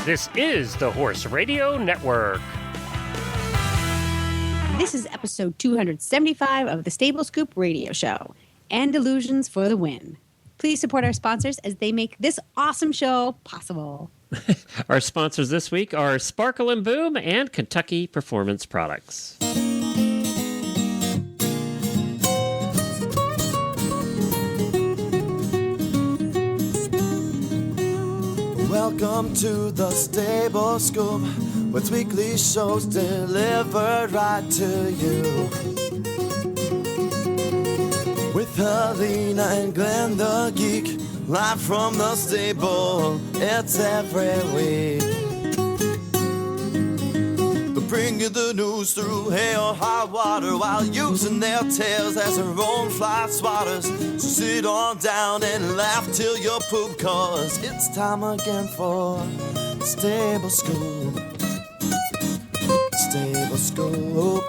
This is the Horse Radio Network. This is episode 275 of the Stable Scoop Radio Show. Andalusians for the win. Please support our sponsors as they make this awesome show possible. Our sponsors this week are Sparkle and Boom and Kentucky Performance Products. Welcome to the Stable Scoop, with weekly shows delivered right to you. With Helena and Glenn the Geek, live from the stable, it's every week. They bring you the news through hail or high water, while using their tails as their own fly swatters. So sit on down and laugh till you poop, cause it's time again for the Stable Scoop. Stable Scoop.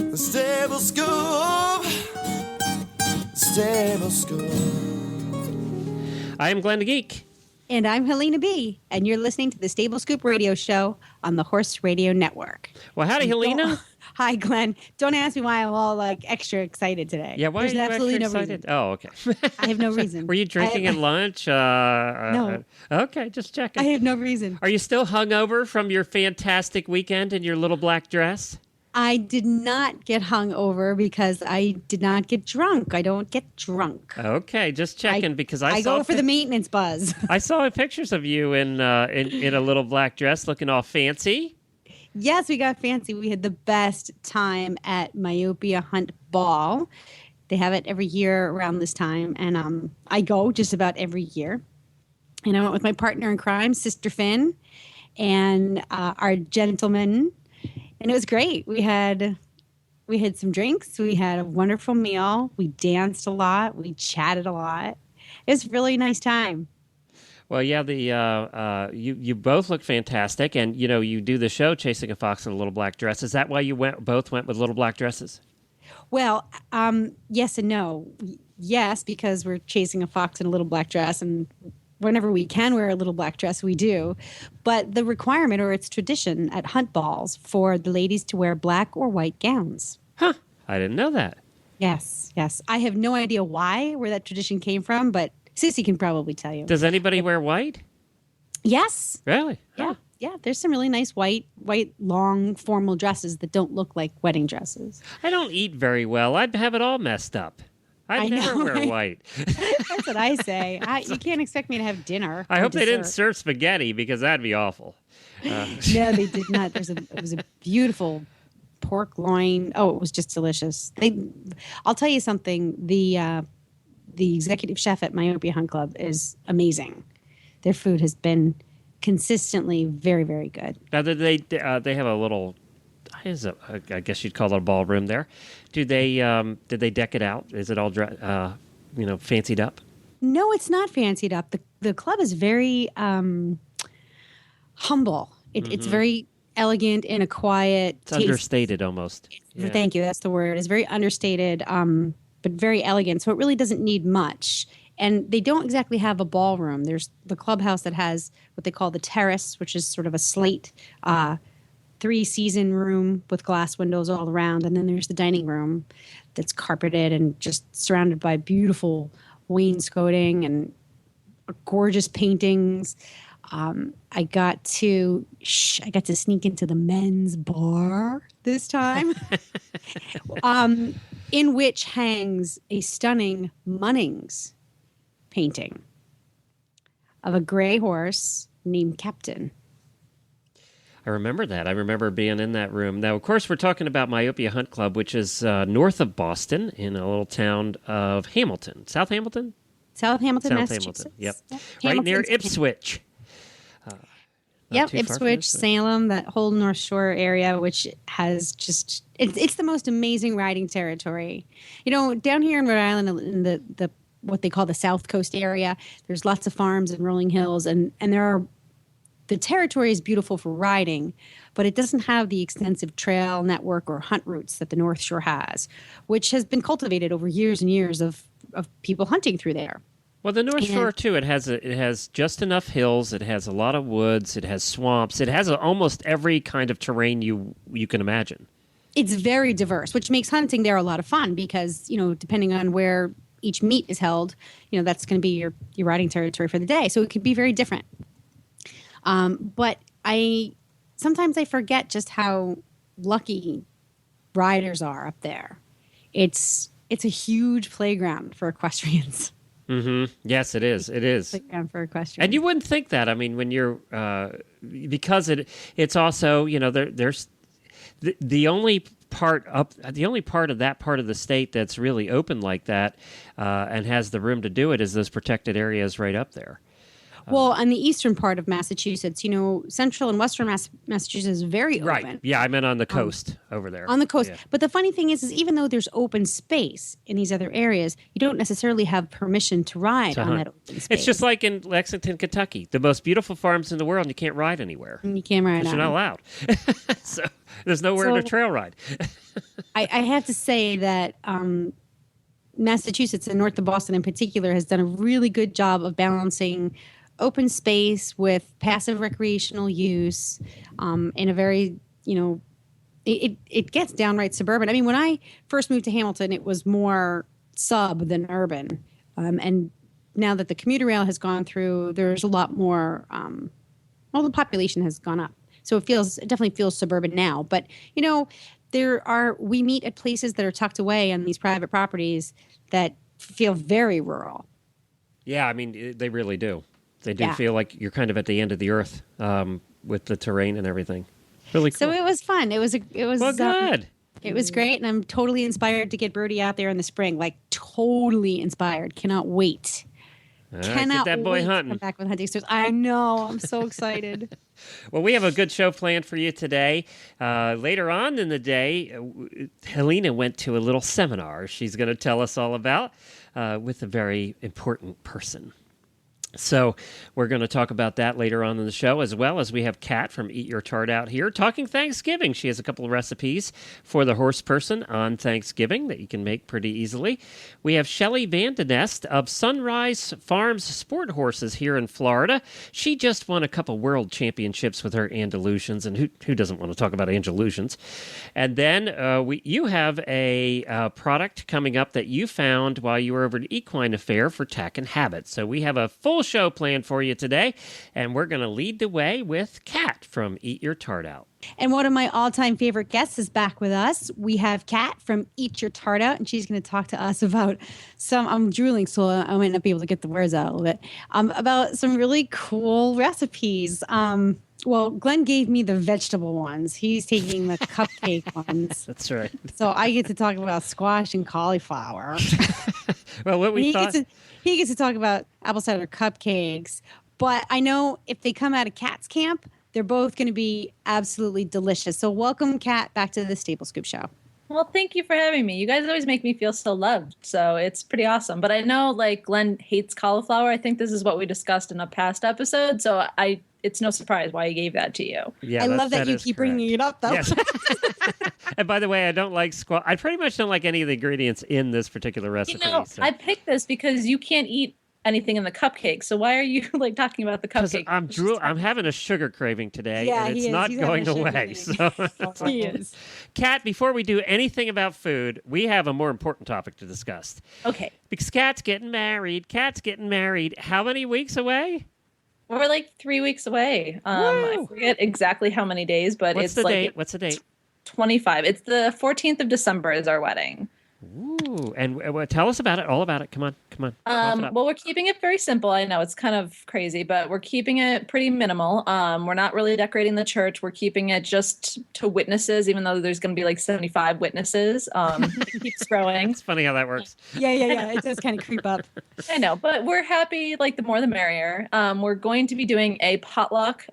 The Stable Scoop. Stable Scoop. I am Glenn the Geek. And I'm Helena B., and you're listening to the Stable Scoop Radio Show on the Horse Radio Network. Well, howdy, Helena. Hi, Glenn. Don't ask me why I'm all extra excited today. Yeah, why There's are you absolutely extra no excited? reason. Oh, okay. I have no reason. Were you drinking at lunch? No. Okay, just checking. I have no reason. Are you still hungover from your fantastic weekend in your little black dress? I did not get hungover because I did not get drunk. I don't get drunk. Okay, just checking because I go for the maintenance buzz. I saw pictures of you in a little black dress, looking all fancy. Yes, we got fancy. We had the best time at Myopia Hunt Ball. They have it every year around this time, and I go just about every year. And I went with my partner in crime, Sister Finn, and our gentleman. And it was great. We had some drinks. We had a wonderful meal. We danced a lot. We chatted a lot. It was a really nice time. Well, yeah, you both look fantastic, and you do the show Chasing a Fox in a Little Black Dress. Is that why you both went with little black dresses? Well, yes and no. Yes, because we're chasing a fox in a little black dress, and whenever we can wear a little black dress, we do. But the requirement, or it's tradition at hunt balls, for the ladies to wear black or white gowns. Huh. I didn't know that. Yes. I have no idea where that tradition came from, but Sissy can probably tell you. Does anybody wear white? Yes. Really? Yeah. Huh. Yeah, there's some really nice white, long, formal dresses that don't look like wedding dresses. I don't eat very well. I'd have it all messed up. I'd never wear white. That's what I say. You can't expect me to have dinner. I hope they didn't serve spaghetti, because that'd be awful. No, they did not. It was a beautiful pork loin. Oh, it was just delicious. I'll tell you something. The executive chef at Myopia Hunt Club is amazing. Their food has been consistently very, very good. Now, they have a little, I guess you'd call it a ballroom there. Did they deck it out? Is it all fancied up? No, it's not fancied up. The club is very humble. It's very elegant in a quiet. It's understated almost. Yeah. Thank you. That's the word. It's very understated, but very elegant. So it really doesn't need much. And they don't exactly have a ballroom. There's the clubhouse that has what they call the terrace, which is sort of a slate 3-season room with glass windows all around. And then there's the dining room that's carpeted and just surrounded by beautiful wainscoting and gorgeous paintings. I got to sneak into the men's bar this time, in which hangs a stunning Munnings painting of a gray horse named Captain. I remember that. I remember being in that room. Now, of course, we're talking about Myopia Hunt Club, which is north of Boston in a little town of Hamilton. South Hamilton, Massachusetts. Yep. Hamilton's right near Ipswich. Ipswich, Salem, that whole North Shore area, which has just it's the most amazing riding territory. Down here in Rhode Island, in the what they call the South Coast area, there's lots of farms and rolling hills, and the territory is beautiful for riding, but it doesn't have the extensive trail network or hunt routes that the North Shore has, which has been cultivated over years and years of people hunting through there. Well, the North Shore too. It has just enough hills. It has a lot of woods. It has swamps. It has almost every kind of terrain you can imagine. It's very diverse, which makes hunting there a lot of fun because, depending on where each meet is held, that's going to be your riding territory for the day. So it could be very different. But sometimes I forget just how lucky riders are up there. It's a huge playground for equestrians. Mm-hmm. Yes, it is. It is. Playground for equestrians. And you wouldn't think that. I mean, when you're because it's also there's the only part of that part of the state that's really open like that and has the room to do it is those protected areas right up there. Well, on the eastern part of Massachusetts, central and western Massachusetts is very open. Right. Yeah, I meant on the coast over there. On the coast. Yeah. But the funny thing is even though there's open space in these other areas, you don't necessarily have permission to ride on that open space. It's just like in Lexington, Kentucky. The most beautiful farms in the world, you can't ride anywhere. And you can't ride on. You're not allowed. So there's nowhere to trail ride. I have to say that Massachusetts and north of Boston in particular has done a really good job of balancing open space with passive recreational use in a very, it gets downright suburban. I mean, when I first moved to Hamilton, it was more sub than urban. And now that the commuter rail has gone through, there's a lot more, the population has gone up. So it definitely feels suburban now. But, we meet at places that are tucked away on these private properties that feel very rural. Yeah, I mean, they really do. They do feel like you're kind of at the end of the earth with the terrain and everything. Really cool. So it was fun. It was well, good. It was great, and I'm totally inspired to get Brody out there in the spring. Like totally inspired. Cannot wait. Cannot get that boy wait hunting. To come back with hunting stories. I know. I'm so excited. Well, we have a good show planned for you today. Later on in the day, Helena went to a little seminar she's going to tell us all about with a very important person. So we're going to talk about that later on in the show, as well as we have Kat from Eat Your Tart out here talking Thanksgiving. She has a couple of recipes for the horse person on Thanksgiving that you can make pretty easily. We have Shelley Vandenest of Sunrise Farms Sport Horses here in Florida. She just won a couple world championships with her Andalusians, and who doesn't want to talk about Andalusians? And then you have a product coming up that you found while you were over at Equine Affair for Tack and Habit. So we have a full show planned for you today, and we're going to lead the way with Kat from Eat Your Tart Out. And one of my all-time favorite guests is back with us. We have Kat from Eat Your Tart Out, and she's going to talk to us about I'm drooling, so I might not be able to get the words out a little bit, about some really cool recipes. Well, Glenn gave me the vegetable ones. He's taking the cupcake ones. That's right. So I get to talk about squash and cauliflower. Well, what we thought... He gets to talk about apple cider cupcakes. But I know if they come out of Kat's camp, they're both going to be absolutely delicious. So welcome, Kat, back to the Staple Scoop Show. Well, thank you for having me. You guys always make me feel so loved. So it's pretty awesome. But I know, Glenn hates cauliflower. I think this is what we discussed in a past episode. So it's no surprise why he gave that to you. Yeah, I love that you keep bringing it up, though. Yes. And by the way, I don't like squash. I pretty much don't like any of the ingredients in this particular recipe. So. I picked this because you can't eat anything in the cupcake. So why are you talking about the cupcake? I'm having a sugar craving today, and it's not He's going away. So he is. Kat, before we do anything about food, we have a more important topic to discuss. Okay. Because Kat's getting married. How many weeks away? We're 3 weeks away. I forget exactly how many days, but What's the date? What's the date? 25. It's the 14th of December is our wedding. Ooh, and tell us about it, all about it. Come on. Well, we're keeping it very simple. I know it's kind of crazy, but we're keeping it pretty minimal. We're not really decorating the church. We're keeping it just to witnesses, even though there's going to be 75 witnesses. It keeps growing. It's funny how that works. Yeah. It does kind of creep up. I know, but we're happy. The more the merrier. We're going to be doing a potluck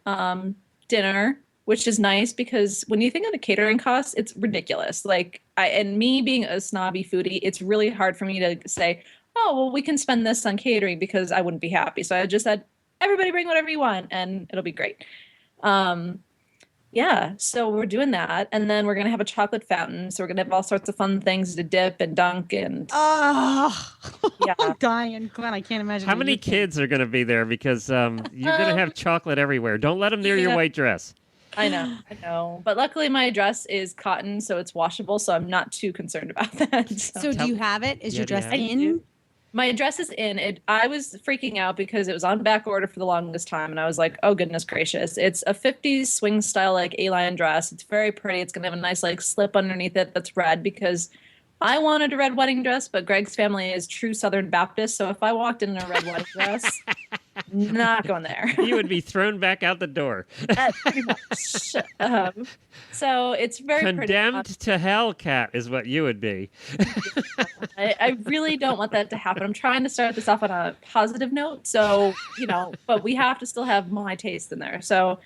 dinner, which is nice because when you think of the catering costs, it's ridiculous. And me being a snobby foodie, it's really hard for me to say, oh, well, we can spend this on catering because I wouldn't be happy. So I just said, everybody bring whatever you want and it'll be great. Yeah, so we're doing that, and then we're gonna have a chocolate fountain. So we're gonna have all sorts of fun things to dip and dunk, and Oh, yeah. I'm dying, Glenn. I can't imagine. How what many you're thinking. kids are going to be there? Because you're going to have chocolate everywhere. Don't let them near your Yeah. white dress. I know. But luckily, my dress is cotton, so it's washable, so I'm not too concerned about that. So do you have it? Is Yeah, your do you dress have it? in? My dress is in it. I was freaking out because it was on back order for the longest time, and I was like, "Oh goodness gracious!" It's a '50s swing style like A-line dress. It's very pretty. It's gonna have a nice like slip underneath it that's red because I wanted a red wedding dress, but Greg's family is true Southern Baptist, so if I walked in a red wedding dress, not going there. You would be thrown back out the door. Pretty much. So it's very Condemned pretty. to hell, Cat, is what you would be. I really don't want that to happen. I'm trying to start this off on a positive note. So, but we have to still have my taste in there. So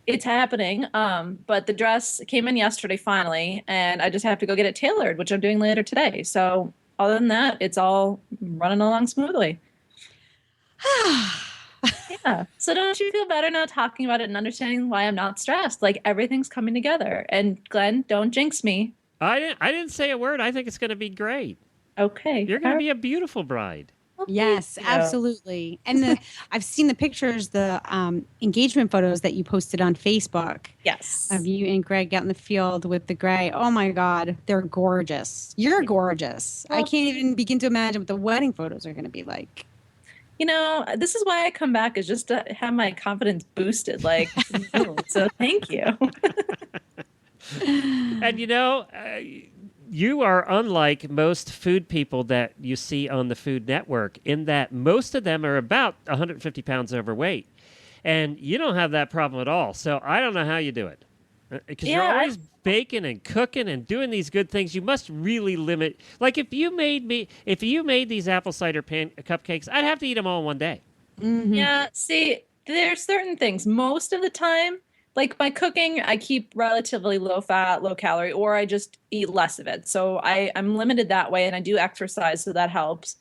it's happening. But the dress came in yesterday finally, and I just have to go get it tailored, which I'm doing later today. So other than that, it's all running along smoothly. Yeah. So don't you feel better now talking about it and understanding why I'm not stressed? Like everything's coming together. And Glenn, don't jinx me. I didn't say a word. I think it's going to be great. Okay. You're going to be a beautiful bride. Yes, Thank you. absolutely. And I've seen the pictures, the engagement photos that you posted on Facebook Yes. of you and Greg out in the field with the gray. Oh my God, they're gorgeous. You're gorgeous. I Well, can't even begin to imagine what the wedding photos are going to be like. This is why I come back is just to have my confidence boosted. Like, so thank you. And you are unlike most food people that you see on the Food Network in that most of them are about 150 pounds overweight. And you don't have that problem at all. So I don't know how you do it. Because you're Yeah, always baking and cooking and doing these good things. You must really limit. Like if you made these apple cider cupcakes, I'd have to eat them all in one day. Mhm. Yeah, see, there's certain things. Most of the time, like my cooking, I keep relatively low fat, low calorie, or I just eat less of it. So I'm limited that way, and I do exercise, so that helps.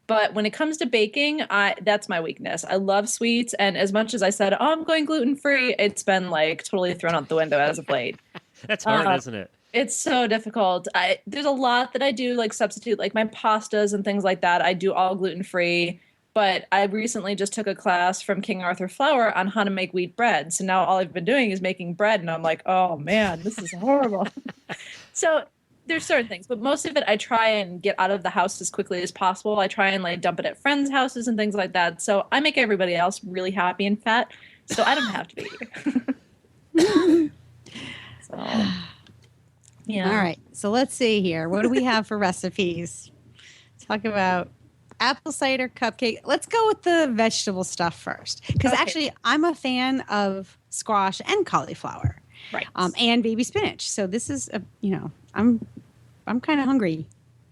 But when it comes to baking, that's my weakness. I love sweets, and as much as I said, "Oh, I'm going gluten-free," it's been like totally thrown out the window as of late. That's hard, isn't it? It's so difficult. There's a lot that I do like substitute, like my pastas and things like that. I do all gluten-free. But I recently just took a class from King Arthur Flour on how to make wheat bread. So now all I've been doing is making bread, and I'm like, oh man, this is horrible. So there's certain things, but most of it I try and get out of the house as quickly as possible. I try and like dump it at friends' houses and things like that. So I make everybody else really happy and fat, so I don't have to be. So yeah. All right. So let's see here. What do we have for recipes? Talk about apple cider cupcake. Let's go with the vegetable stuff first. Because Okay. actually, I'm a fan of squash and cauliflower. Right. And baby spinach. So this is, I'm kind of hungry.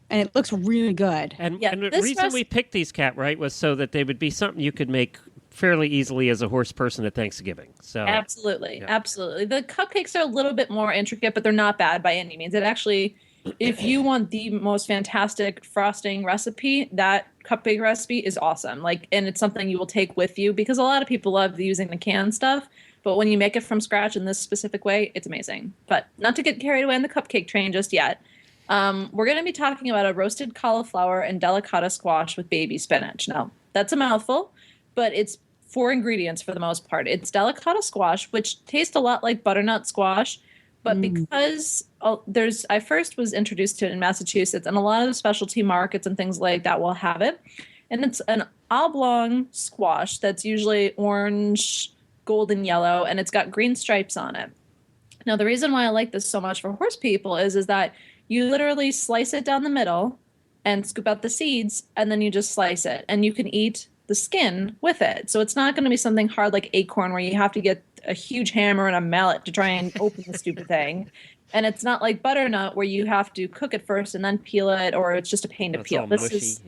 And it looks really good. And, Yeah, and the this reason we picked these, Cat, right, was so that they would be something you could make fairly easily as a horse person at Thanksgiving. So Absolutely. Yeah. Absolutely. The cupcakes are a little bit more intricate, but they're not bad by any means. It actually, if you want the most fantastic frosting recipe, that cupcake recipe is awesome. Like, and it's something you will take with you because a lot of people love using the canned stuff. But when you make it from scratch in this specific way, it's amazing. But not to get carried away on the cupcake train just yet. We're going to be talking about a roasted cauliflower and delicata squash with baby spinach. Now, that's a mouthful, but it's 4 ingredients for the most part. It's delicata squash, which tastes a lot like butternut squash, but because I first was introduced to it in Massachusetts, and a lot of the specialty markets and things like that will have it. And it's an oblong squash that's usually orange, golden yellow, and it's got green stripes on it. Now, the reason why I like this so much for horse people is that you literally slice it down the middle and scoop out the seeds, and then you just slice it, and you can eat the skin with it. So it's not going to be something hard like acorn where you have to get a huge hammer and a mallet to try and open the stupid thing. And it's not like butternut where you have to cook it first and then peel it, or it's just a pain to it's peel. all This mushy. is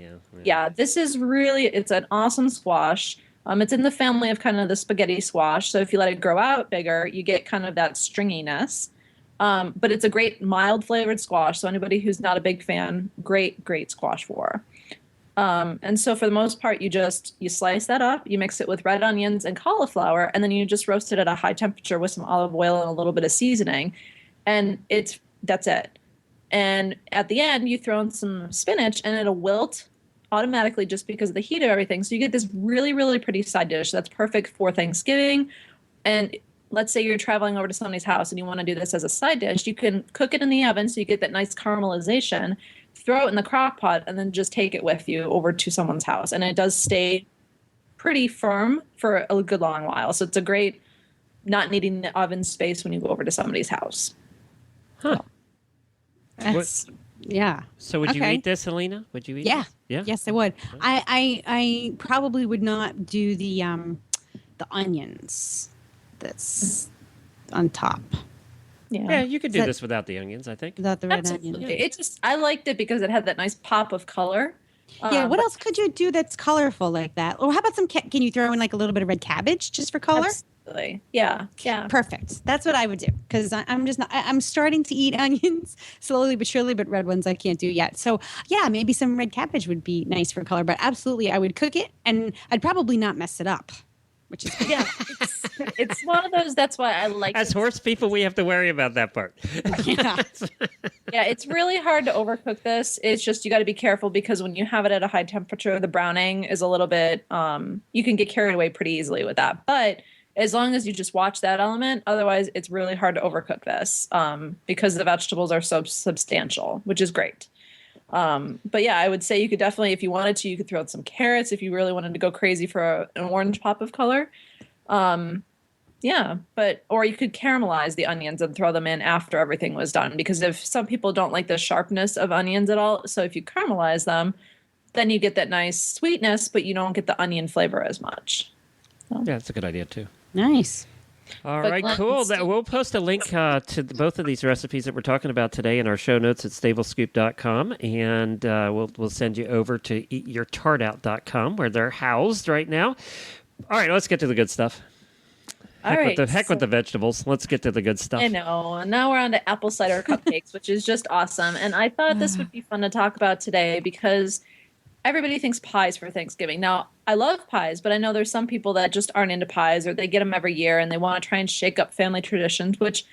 Yeah. this is really, it's an awesome squash. It's in the family of kind of the spaghetti squash. So if you let it grow out bigger, you get kind of that stringiness. But it's a great mild flavored squash. So anybody who's not a big fan, great squash for. And so for the most part, you slice that up, you mix it with red onions and cauliflower, and then you just roast it at a high temperature with some olive oil and a little bit of seasoning. And that's it. And at the end, you throw in some spinach and it'll wilt automatically just because of the heat of everything. So you get this really, really pretty side dish that's perfect for Thanksgiving. And let's say you're traveling over to somebody's house and you want to do this as a side dish, you can cook it in the oven so you get that nice caramelization, throw it in the crock pot, and then just take it with you over to someone's house. And it does stay pretty firm for a good long while. So it's a great not needing the oven space when you go over to somebody's house. Huh. That's, yeah. So would you eat this, Helena? Would you eat Yeah. this? Yeah. Yes, I would. I probably would not do the onions that's on top. Yeah, you could do this without the onions, I think. Without the red onions. It just, I liked it because it had that nice pop of color. Yeah, what else could you do that's colorful like that? Or how about can you throw in like a little bit of red cabbage just for color? Absolutely. Yeah. Perfect. That's what I would do because I'm just not. I'm starting to eat onions slowly but surely, but red ones I can't do yet. So yeah, maybe some red cabbage would be nice for color. But absolutely, I would cook it and I'd probably not mess it up. Which is yeah, it's one of those. That's why I like. As horse people, we have to worry about that part. Yeah, it's really hard to overcook this. It's just you got to be careful because when you have it at a high temperature, the browning is a little bit. You can get carried away pretty easily with that. But as long as you just watch that element, otherwise it's really hard to overcook this because the vegetables are so substantial, which is great. But yeah, I would say you could definitely, if you wanted to, you could throw out some carrots if you really wanted to go crazy for an orange pop of color. Yeah, or you could caramelize the onions and throw them in after everything was done because if some people don't like the sharpness of onions at all, so if you caramelize them, then you get that nice sweetness, but you don't get the onion flavor as much. So. Yeah, that's a good idea too. Nice. All right, cool. We'll post a link to both of these recipes that we're talking about today in our show notes at stablescoop.com, and we'll send you over to eatyourtartout.com where they're housed right now. All right, let's get to the good stuff. Heck with the vegetables. Let's get to the good stuff. I know. Now we're on to apple cider cupcakes, which is just awesome. And I thought this would be fun to talk about today because everybody thinks pies for Thanksgiving. Now, I love pies, but I know there's some people that just aren't into pies or they get them every year and they want to try and shake up family traditions, which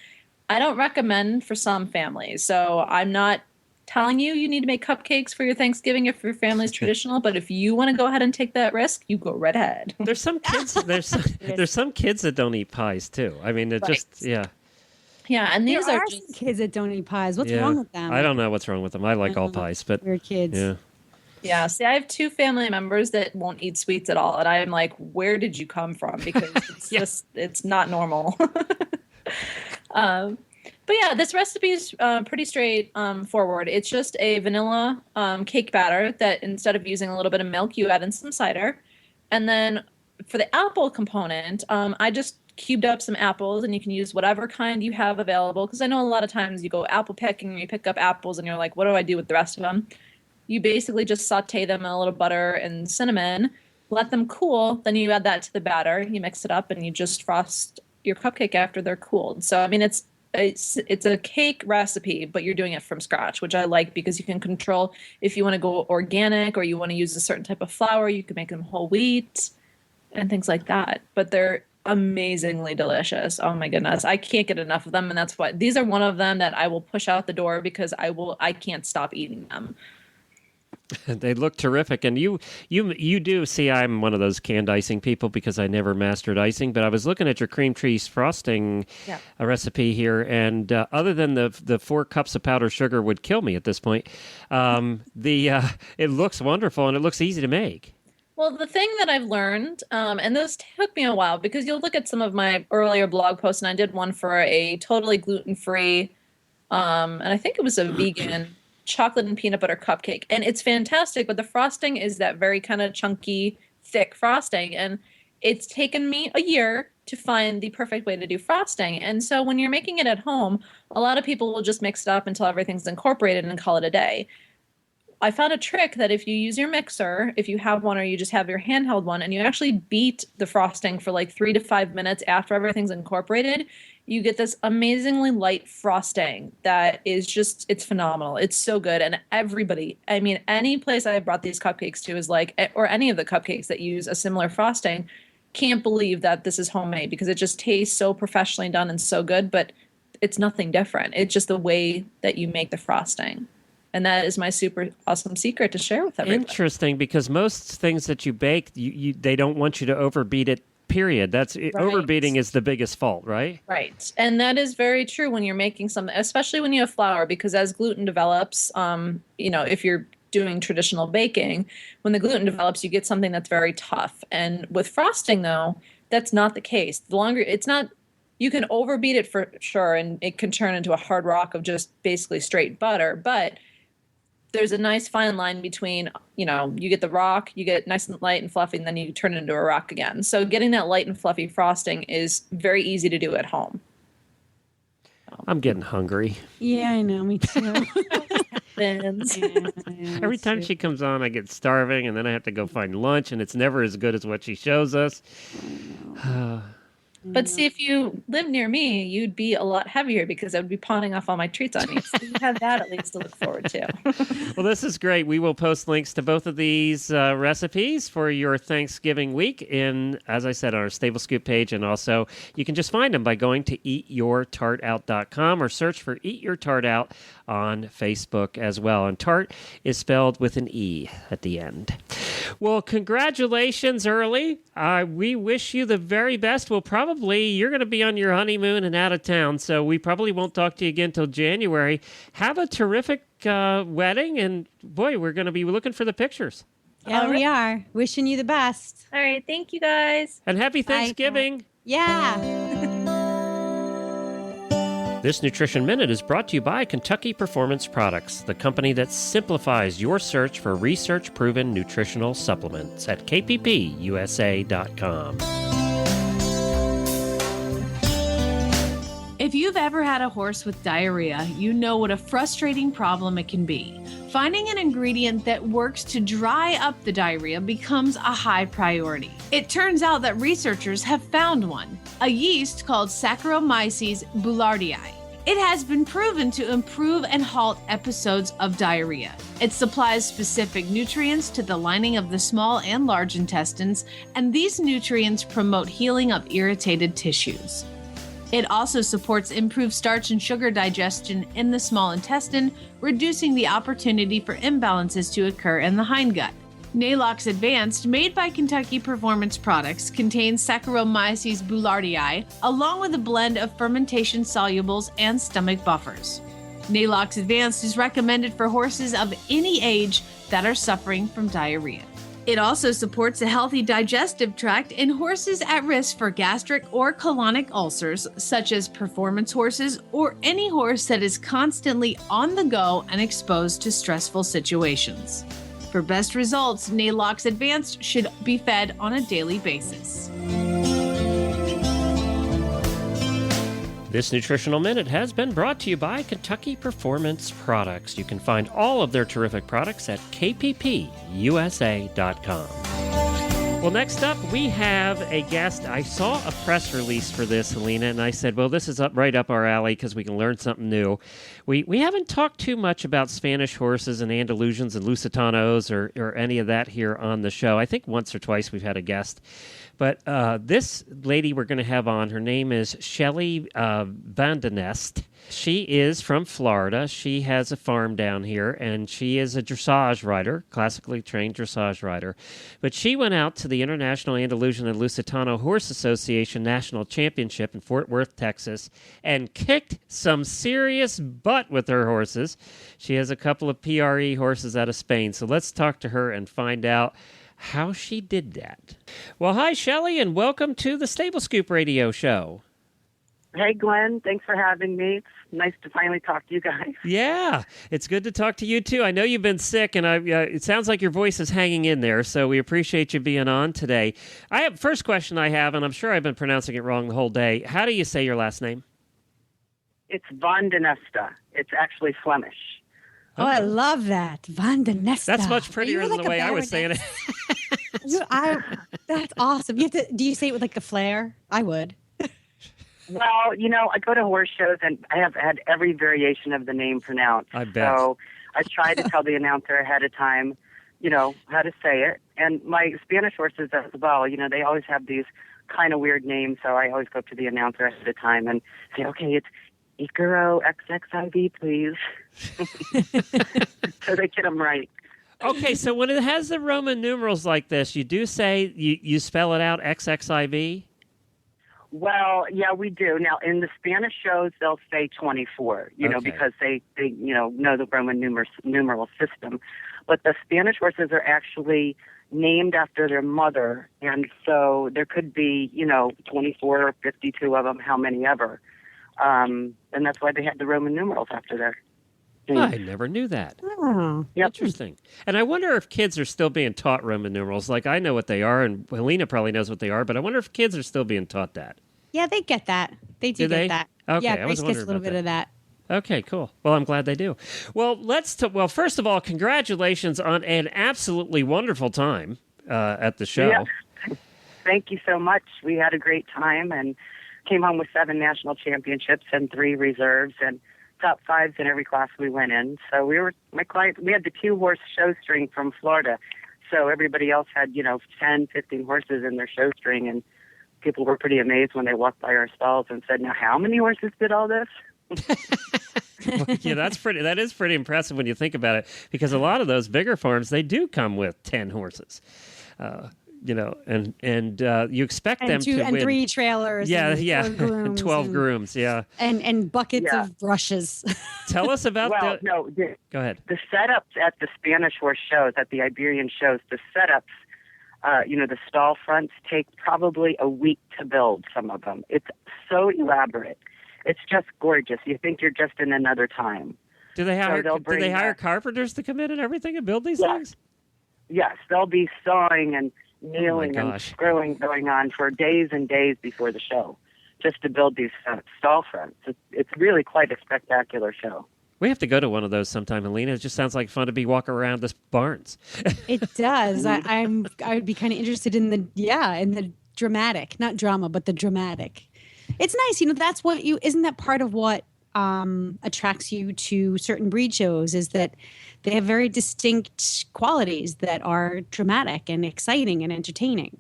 I don't recommend for some families. So I'm not telling you need to make cupcakes for your Thanksgiving if your family's traditional, but if you want to go ahead and take that risk, you go right ahead. There's some kids there's some kids that don't eat pies too. I mean, Yeah, and these there are some kids that don't eat pies. What's wrong with them? I don't know what's wrong with them. I like all pies, but we're kids. Yeah. Yeah, see, I have two family members that won't eat sweets at all, and I'm like, where did you come from? Because it's it's not normal. But yeah, this recipe is pretty straight forward. It's just a vanilla cake batter that instead of using a little bit of milk, you add in some cider. And then for the apple component, I just cubed up some apples, and you can use whatever kind you have available. Because I know a lot of times you go apple picking, and you pick up apples, and you're like, what do I do with the rest of them? You basically just saute them in a little butter and cinnamon, let them cool, then you add that to the batter, you mix it up, and you just frost your cupcake after they're cooled. So, I mean, it's a cake recipe, but you're doing it from scratch, which I like because you can control if you want to go organic or you want to use a certain type of flour, you can make them whole wheat and things like that. But they're amazingly delicious. Oh my goodness. I can't get enough of them. And that's why these are one of them that I will push out the door because I can't stop eating them. They look terrific, and you do see I'm one of those canned icing people because I never mastered icing. But I was looking at your cream cheese frosting recipe here, and other than the 4 cups of powdered sugar would kill me at this point, it looks wonderful and it looks easy to make. Well, the thing that I've learned, and this took me a while because you'll look at some of my earlier blog posts, and I did one for a totally gluten-free, and I think it was a vegan chocolate and peanut butter cupcake. And it's fantastic, but the frosting is that very kind of chunky, thick frosting. And it's taken me a year to find the perfect way to do frosting. And so when you're making it at home, a lot of people will just mix it up until everything's incorporated and call it a day. I found a trick that if you use your mixer, if you have one or you just have your handheld one, and you actually beat the frosting for like 3 to 5 minutes after everything's incorporated, you get this amazingly light frosting that is just, it's phenomenal. It's so good. And everybody, I mean, any place I've brought these cupcakes to is like, or any of the cupcakes that use a similar frosting, can't believe that this is homemade because it just tastes so professionally done and so good, but it's nothing different. It's just the way that you make the frosting. And that is my super awesome secret to share with everybody. Interesting, because most things that you bake, they don't want you to overbeat it. Period. That's right. Overbeating is the biggest fault, right? Right. And that is very true when you're making something, especially when you have flour, because as gluten develops, if you're doing traditional baking, when the gluten develops, you get something that's very tough. And with frosting, though, that's not the case. The longer it's not, you can overbeat it for sure, and it can turn into a hard rock of just basically straight butter. But there's a nice fine line between, you get the rock, you get nice and light and fluffy, and then you turn it into a rock again. So getting that light and fluffy frosting is very easy to do at home. I'm getting hungry. Yeah, I know. Me too. Every time she comes on, I get starving, and then I have to go find lunch, and it's never as good as what she shows us. But see, if you live near me, you'd be a lot heavier because I would be pawning off all my treats on you. So you have that at least to look forward to. Well, this is great. We will post links to both of these recipes for your Thanksgiving week in, as I said, on our Stable Scoop page. And also, you can just find them by going to eatyourtartout.com or search for Eat Your Tart Out on Facebook as well. And tart is spelled with an E at the end. Well, congratulations early. We wish you the very best. You're going to be on your honeymoon and out of town, so we probably won't talk to you again until January. Have a terrific wedding, and boy, we're going to be looking for the pictures. Yeah, we are. Wishing you the best. All right. Thank you, guys. And happy Thanksgiving. Yeah. This Nutrition Minute is brought to you by Kentucky Performance Products, the company that simplifies your search for research-proven nutritional supplements at kppusa.com. If you've ever had a horse with diarrhea, you know what a frustrating problem it can be. Finding an ingredient that works to dry up the diarrhea becomes a high priority. It turns out that researchers have found one, a yeast called Saccharomyces boulardii. It has been proven to improve and halt episodes of diarrhea. It supplies specific nutrients to the lining of the small and large intestines, and these nutrients promote healing of irritated tissues. It also supports improved starch and sugar digestion in the small intestine, reducing the opportunity for imbalances to occur in the hindgut. Nalox Advanced, made by Kentucky Performance Products, contains Saccharomyces boulardii, along with a blend of fermentation solubles and stomach buffers. Nalox Advanced is recommended for horses of any age that are suffering from diarrhea. It also supports a healthy digestive tract in horses at risk for gastric or colonic ulcers, such as performance horses or any horse that is constantly on the go and exposed to stressful situations. For best results, Nalox Advanced should be fed on a daily basis. This Nutritional Minute has been brought to you by Kentucky Performance Products. You can find all of their terrific products at kppusa.com. Well, next up, we have a guest. I saw a press release for this, Helena, and I said, well, this is right up our alley because we can learn something new. We haven't talked too much about Spanish horses and Andalusians and Lusitanos or any of that here on the show. I think once or twice we've had a guest. But this lady we're going to have on, her name is Shelley Vandenest. She is from Florida. She has a farm down here, and she is a dressage rider, classically trained dressage rider. But she went out to the International Andalusian and Lusitano Horse Association National Championship in Fort Worth, Texas, and kicked some serious butt with her horses. She has a couple of PRE horses out of Spain. So let's talk to her and find out how she did that. Well, hi, Shelley, and welcome to the Stable Scoop Radio Show. Hey, Glenn. Thanks for having me. It's nice to finally talk to you guys. Yeah, it's good to talk to you, too. I know you've been sick, and it sounds like your voice is hanging in there, so we appreciate you being on today. First question I have, and I'm sure I've been pronouncing it wrong the whole day. How do you say your last name? It's Vandenesta. It's actually Flemish. Oh, I love that. Van de Nesta. That's much prettier than You're the way I was saying it. That's awesome. Do you say it with like a flair? I would. Well, I go to horse shows and I have had every variation of the name pronounced. I bet. So I try to tell the announcer ahead of time, how to say it. And my Spanish horses as well, they always have these kind of weird names. So I always go to the announcer ahead of time and say, okay, it's Icaro XXIV, please. So they get them right. Okay, so when it has the Roman numerals like this, you do say you spell it out XXIV? Well, yeah, we do. Now, in the Spanish shows, they'll say 24, Okay. because they know the Roman numeral system. But the Spanish horses are actually named after their mother, and so there could be, 24 or 52 of them, how many ever. And that's why they have the Roman numerals after their names. I never knew that. Oh. Yep. Interesting. And I wonder if kids are still being taught Roman numerals. Like, I know what they are, and Helena probably knows what they are, but I wonder if kids are still being taught that. Yeah, they get that. They do they? get that. Okay, yeah, I Grace was gets a wondering little about bit of that. Okay, cool. Well, I'm glad they do. Well, well, first of all, congratulations on an absolutely wonderful time at the show. Yeah. Thank you so much. We had a great time and came home with 7 national championships and 3 reserves and top 5s in every class we went in. So we had the 2-horse show string from Florida. So everybody else had, 10, 15 horses in their show string, and people were pretty amazed when they walked by our stalls and said, now how many horses did all this? Yeah, that is pretty impressive when you think about it, because a lot of those bigger farms, they do come with 10 horses. And you expect them to and win. 3 trailers. Yeah, and yeah, 4 grooms 12 grooms, yeah. and buckets Yeah. of brushes. Tell us about Well, Go ahead. the setups at the Spanish horse shows, at the Iberian shows, the setups, the stall fronts take probably a week to build, some of them. It's so elaborate. It's just gorgeous. You think you're just in another time. Do they hire they'll hire carpenters to come in and everything and build these Yeah. things? Yes, they'll be sawing and nailing and gosh. screwing going on for days and days before the show, just to build these stall fronts. It's really quite a spectacular show. We have to go to one of those sometime, Alina. It just sounds like fun to be walking around the barns. It does. I would be kind of interested in the dramatic, not drama, but the dramatic. It's nice, isn't that part of what attracts you to certain breed shows, is that they have very distinct qualities that are dramatic and exciting and entertaining.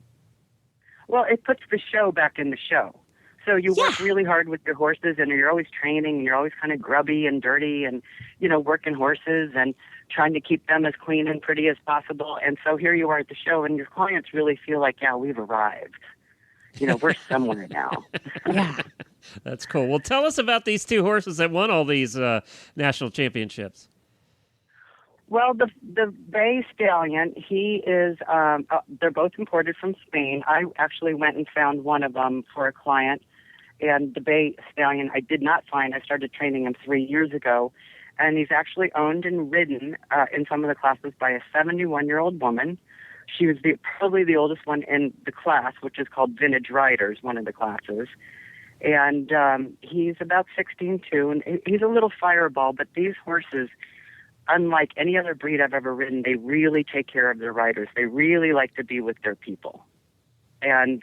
Well, it puts the show back in the show. So you work really hard with your horses, and you're always training, and you're always kind of grubby and dirty and, working horses and trying to keep them as clean and pretty as possible. And so here you are at the show, and your clients really feel like, yeah, we've arrived. We're somewhere now. Yeah. That's cool. Well, tell us about these 2 horses that won all these national championships. Well, the Bay Stallion, he is, they're both imported from Spain. I actually went and found one of them for a client, and the Bay Stallion I did not find. I started training him 3 years ago, and he's actually owned and ridden in some of the classes by a 71-year-old woman. She was probably the oldest one in the class, which is called Vintage Riders, one of the classes. And he's about 16 too, and he's a little fireball, but these horses, unlike any other breed I've ever ridden, they really take care of their riders. They really like to be with their people. And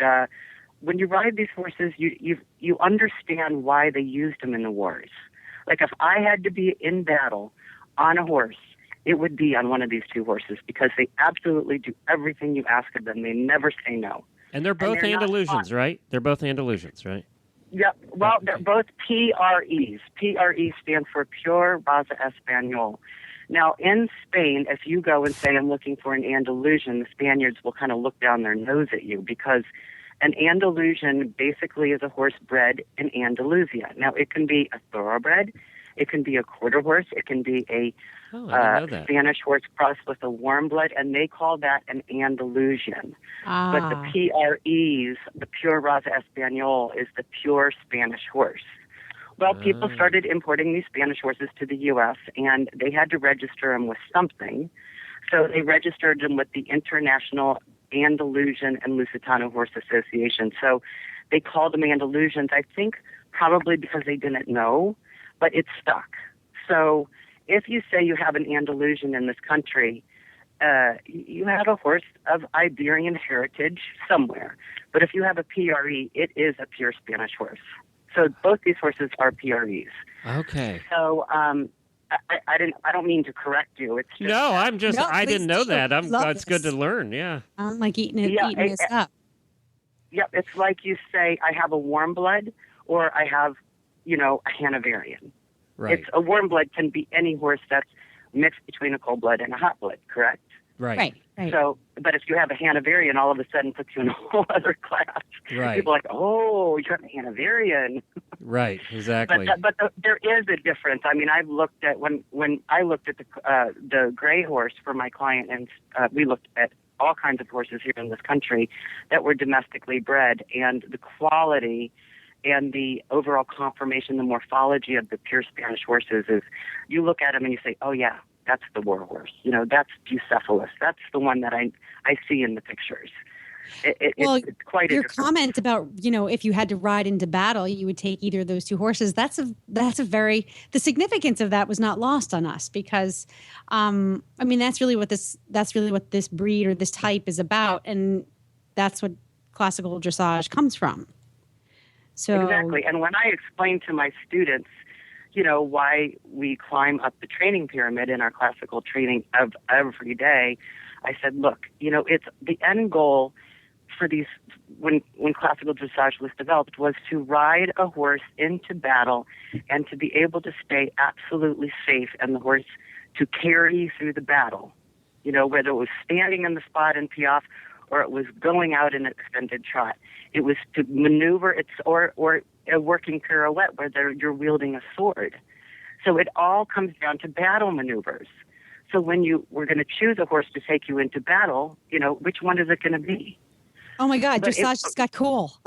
when you ride these horses, you understand why they used them in the wars. Like if I had to be in battle on a horse, it would be on one of these 2 horses, because they absolutely do everything you ask of them. They never say no. And they're both Andalusians, right? They're both Andalusians, right? Yep. Well, they're both PREs. PRE stands for Pure Raza Español. Now, in Spain, if you go and say, I'm looking for an Andalusian, the Spaniards will kind of look down their nose at you, because an Andalusian basically is a horse bred in Andalusia. Now, it can be a thoroughbred, it can be a quarter horse, it can be a I didn't know that. Spanish horse crossed with a warm blood, and they call that an Andalusian. But the PREs, the Pure Raza Español, is the pure Spanish horse. Well, people started importing these Spanish horses to the U.S., and they had to register them with something. So they registered them with the International Andalusian and Lusitano Horse Association. So they called them Andalusians, I think probably because they didn't know, but it stuck. So if you say you have an Andalusian in this country, you have a horse of Iberian heritage somewhere. But if you have a PRE, it is a pure Spanish horse. So both these horses are PREs. Okay. So I don't mean to correct you. It's just No, I'm just, No, I didn't know please do. that. Love It's good to this. learn. Yeah. I'm like eating Yeah, this up. Yep, it's like you say, I have a warm blood, or I have, a Hanoverian. Right. It's a warm blood can be any horse that's mixed between a cold blood and a hot blood, correct? Right. Right. So, but if you have a Hanoverian, all of a sudden puts you in a whole other class. Right. People are like, oh, you have a Hanoverian. Right. Exactly. There is a difference. I mean, I've looked at when I looked at the gray horse for my client, and we looked at all kinds of horses here in this country that were domestically bred, and the quality and the overall conformation, the morphology of the pure Spanish horses is, you look at them and you say, oh yeah, that's the war horse. That's Bucephalus. That's the one that I see in the pictures. It's quite a your difference. comment about, if you had to ride into battle, you would take either of those two horses. That's a very, the significance of that was not lost on us because, that's really what this breed or this type is about. And that's what classical dressage comes from. So Exactly. And when I explain to my students, why we climb up the training pyramid in our classical training of every day, I said, look, it's the end goal for these, when classical dressage was developed, was to ride a horse into battle and to be able to stay absolutely safe and the horse to carry you through the battle, whether it was standing in the spot in piaffe or it was going out in an extended trot. It was to maneuver or a working pirouette where you're wielding a sword. So it all comes down to battle maneuvers. So when we're going to choose a horse to take you into battle, which one is it going to be? oh my God, But dressage just got cool.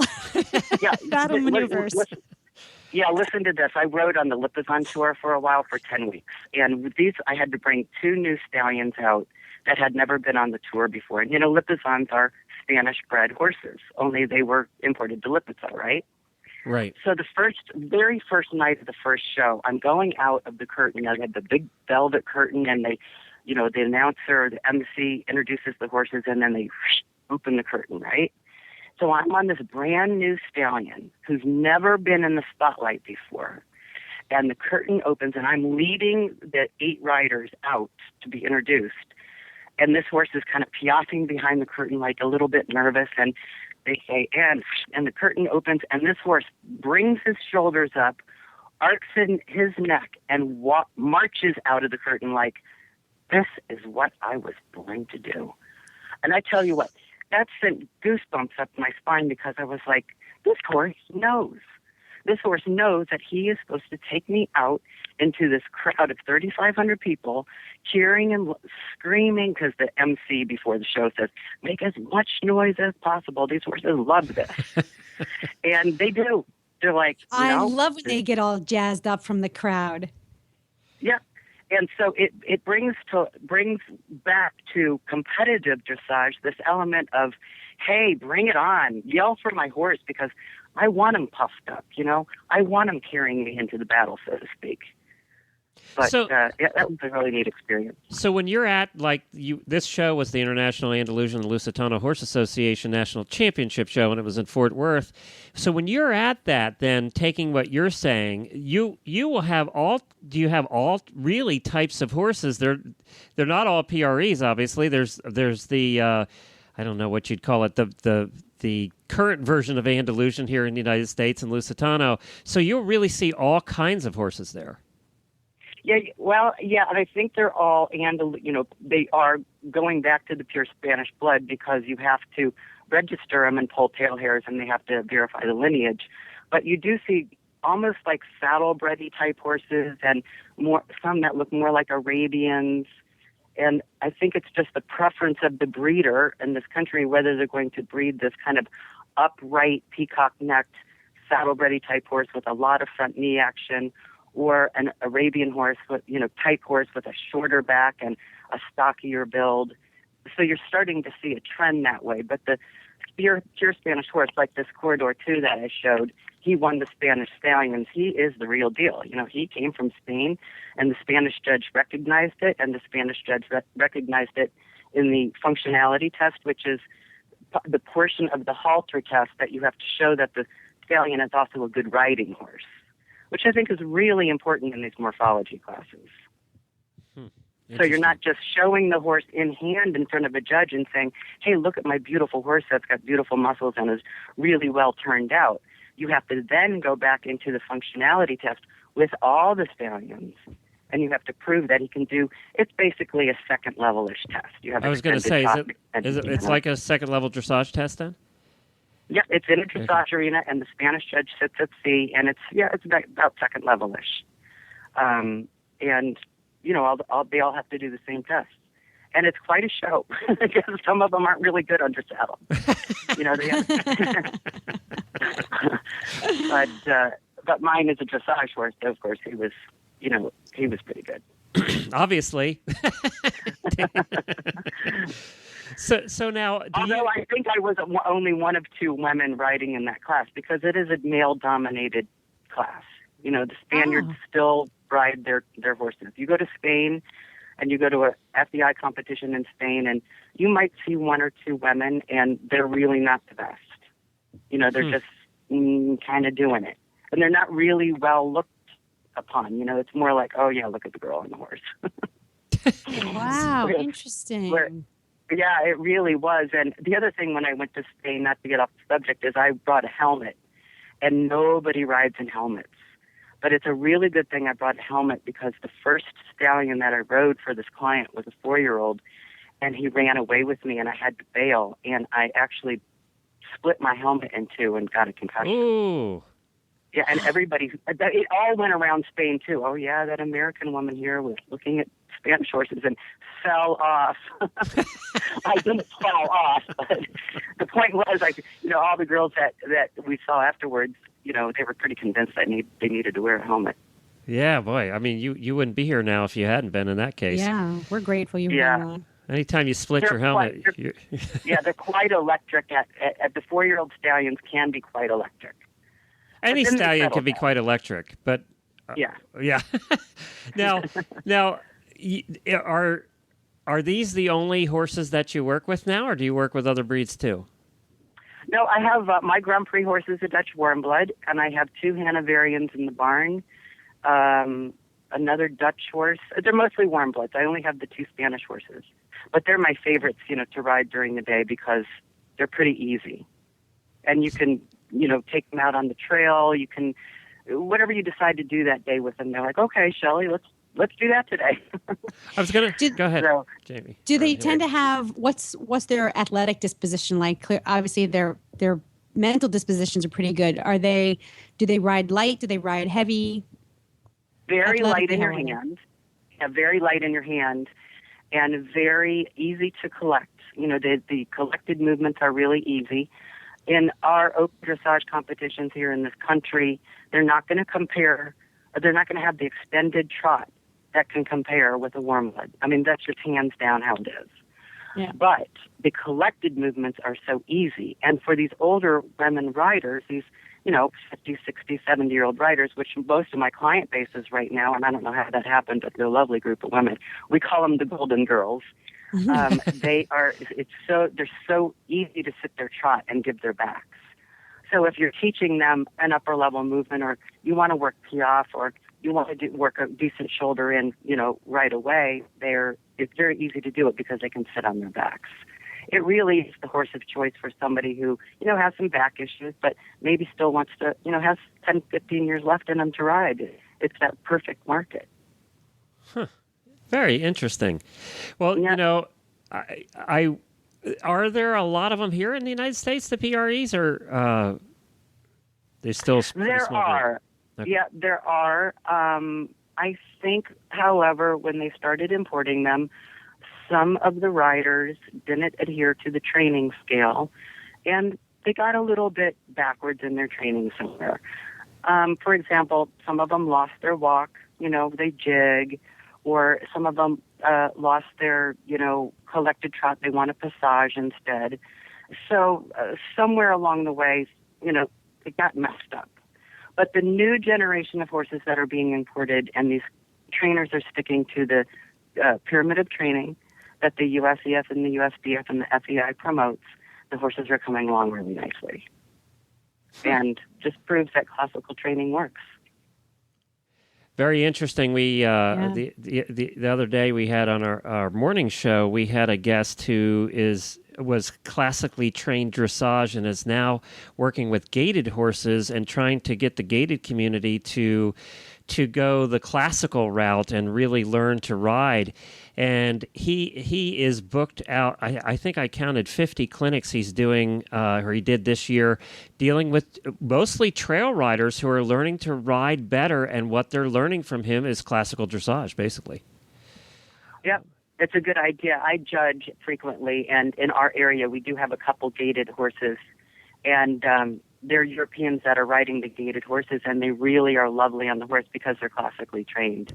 Yeah, Battle maneuvers. Listen to this. I rode on the Lipizan tour for a while for 10 weeks. And with these, I had to bring 2 new stallions out that had never been on the tour before. And, Lipizans are Spanish-bred horses, only they were imported to Lipizzan, right? Right. So the very first night of the first show, I'm going out of the curtain. I had the big velvet curtain, and they, the announcer, the MC introduces the horses, and then they open the curtain, right? So I'm on this brand new stallion who's never been in the spotlight before. And the curtain opens, and I'm leading the 8 riders out to be introduced. And this horse is kind of piaffing behind the curtain, like a little bit nervous. And they say, and the curtain opens, and this horse brings his shoulders up, arcs in his neck, and marches out of the curtain like, this is what I was born to do. And I tell you what, that sent goosebumps up my spine because I was like, this horse knows. This horse knows that he is supposed to take me out into this crowd of 3,500 people, cheering and screaming, because the MC before the show says, make as much noise as possible. These horses love this. And they do. They're like, I love when they get all jazzed up from the crowd. Yeah. And so it brings back to competitive dressage this element of, hey, bring it on. Yell for my horse because I want him puffed up, I want him carrying me into the battle, so to speak. But that was a really neat experience. So when you're at, this show was the International Andalusian and Lusitano Horse Association National Championship show, and it was in Fort Worth. So when you're at that, then taking what you're saying, you will have do you have all really types of horses? They're not all PREs, obviously. There's the, I don't know what you'd call it, the current version of Andalusian here in the United States and Lusitano. So you'll really see all kinds of horses there. Yeah, well, yeah, and I think they're all, they are going back to the pure Spanish blood because you have to register them and pull tail hairs and they have to verify the lineage. But you do see almost like saddle-bred type horses and some that look more like Arabians. And I think it's just the preference of the breeder in this country, whether they're going to breed this kind of upright, peacock-necked, saddle-bred type horse with a lot of front knee action, or an Arabian horse, with type horse with a shorter back and a stockier build. So you're starting to see a trend that way. But the pure Spanish horse, like this Corridor 2 that I showed, he won the Spanish Stallions. He is the real deal. He came from Spain, and the Spanish judge recognized it, and the Spanish judge recognized it in the functionality test, which is the portion of the halter test that you have to show that the stallion is also a good riding horse, which I think is really important in these morphology classes. So you're not just showing the horse in hand in front of a judge and saying, hey, look at my beautiful horse that's got beautiful muscles and is really well turned out. You have to then go back into the functionality test with all the stallions, and you have to prove that he can do. It's basically a second level-ish test. I was going to say, it's like a second level dressage test then? Yeah, it's in a dressage arena, and the Spanish judge sits at sea, and it's about second level-ish. And they all have to do the same test. And it's quite a show because some of them aren't really good under saddle. But mine is a dressage horse, so of course he was pretty good. Obviously. So now, although I think I was only one of 2 women riding in that class because it is a male-dominated class. The Spaniards still ride their horses. You go to Spain, and you go to a FEI competition in Spain, and you might see 1 or 2 women, and they're really not the best. They're just kind of doing it, and they're not really well looked upon. It's more like, oh yeah, look at the girl on the horse. Wow, interesting. Yeah, it really was. And the other thing when I went to Spain, not to get off the subject, is I brought a helmet, and nobody rides in helmets. But it's a really good thing I brought a helmet because the first stallion that I rode for this client was a 4-year-old, and he ran away with me, and I had to bail, and I actually split my helmet in 2 and got a concussion. Ooh. Yeah, and it all went around Spain, too. Oh, yeah, that American woman here was looking at Spanish horses and fell off. I didn't fall off, but the point was, all the girls that we saw afterwards, they were pretty convinced that they needed to wear a helmet. Yeah, boy. I mean, you wouldn't be here now if you hadn't been in that case. Yeah, we're grateful you were on. Anytime you split your helmet. They're quite electric. At the 4-year-old stallions can be quite electric. Any stallion can be quite electric, but yeah. Now, are these the only horses that you work with now, or do you work with other breeds too? No, I have my Grand Prix horse is a Dutch Warmblood, and I have 2 Hanoverians in the barn. Another Dutch horse. They're mostly Warmbloods. I only have the 2 Spanish horses, but they're my favorites, to ride during the day because they're pretty easy, and you can, take them out on the trail. You can, whatever you decide to do that day with them. They're like, okay, Shelley, let's do that today. I was gonna go ahead, Jamie. Do they tend to have what's their athletic disposition like? Obviously, their mental dispositions are pretty good. Do they ride light? Do they ride heavy? Very light in your hand. Yeah, very light in your hand, and very easy to collect. The collected movements are really easy. In our open dressage competitions here in this country, they're not going to compare. They're not going to have the extended trot that can compare with a Warmblood. I mean, that's just hands down how it is. Yeah. But the collected movements are so easy. And for these older women riders, these, 50, 60, 70-year-old riders, which most of my client base is right now, and I don't know how that happened, but they're a lovely group of women. We call them the Golden Girls. They're so easy to sit their trot and give their backs. So if you're teaching them an upper level movement, or you want to work piaffe, or you want to work a decent shoulder in, right away, it's very easy to do it because they can sit on their backs. It really is the horse of choice for somebody who, has some back issues, but maybe still wants to, has 10, 15 years left in them to ride. It's that perfect market. Huh. Very interesting. Well, yeah. Are there a lot of them here in the United States, the PREs, or they still? There are. Okay. Yeah, there are. I think, however, when they started importing them, some of the riders didn't adhere to the training scale, and they got a little bit backwards in their training somewhere. For example, some of them lost their walk. They jig, or some of them lost their, collected trot. They want a passage instead. So somewhere along the way, it got messed up. But the new generation of horses that are being imported, and these trainers are sticking to the pyramid of training that the USEF and the USDF and the FEI promotes, the horses are coming along really nicely. And just proves that classical training works. Very interesting. We the other day we had on our morning show, we had a guest who was classically trained dressage and is now working with gaited horses and trying to get the gaited community to go the classical route and really learn to ride. And he is booked out. I think I counted 50 clinics he's doing, or he did this year, dealing with mostly trail riders who are learning to ride better. And what they're learning from him is classical dressage, basically. Yep, it's a good idea. I judge frequently, and in our area, we do have a couple gaited horses. And they're Europeans that are riding the gaited horses, and they really are lovely on the horse because they're classically trained.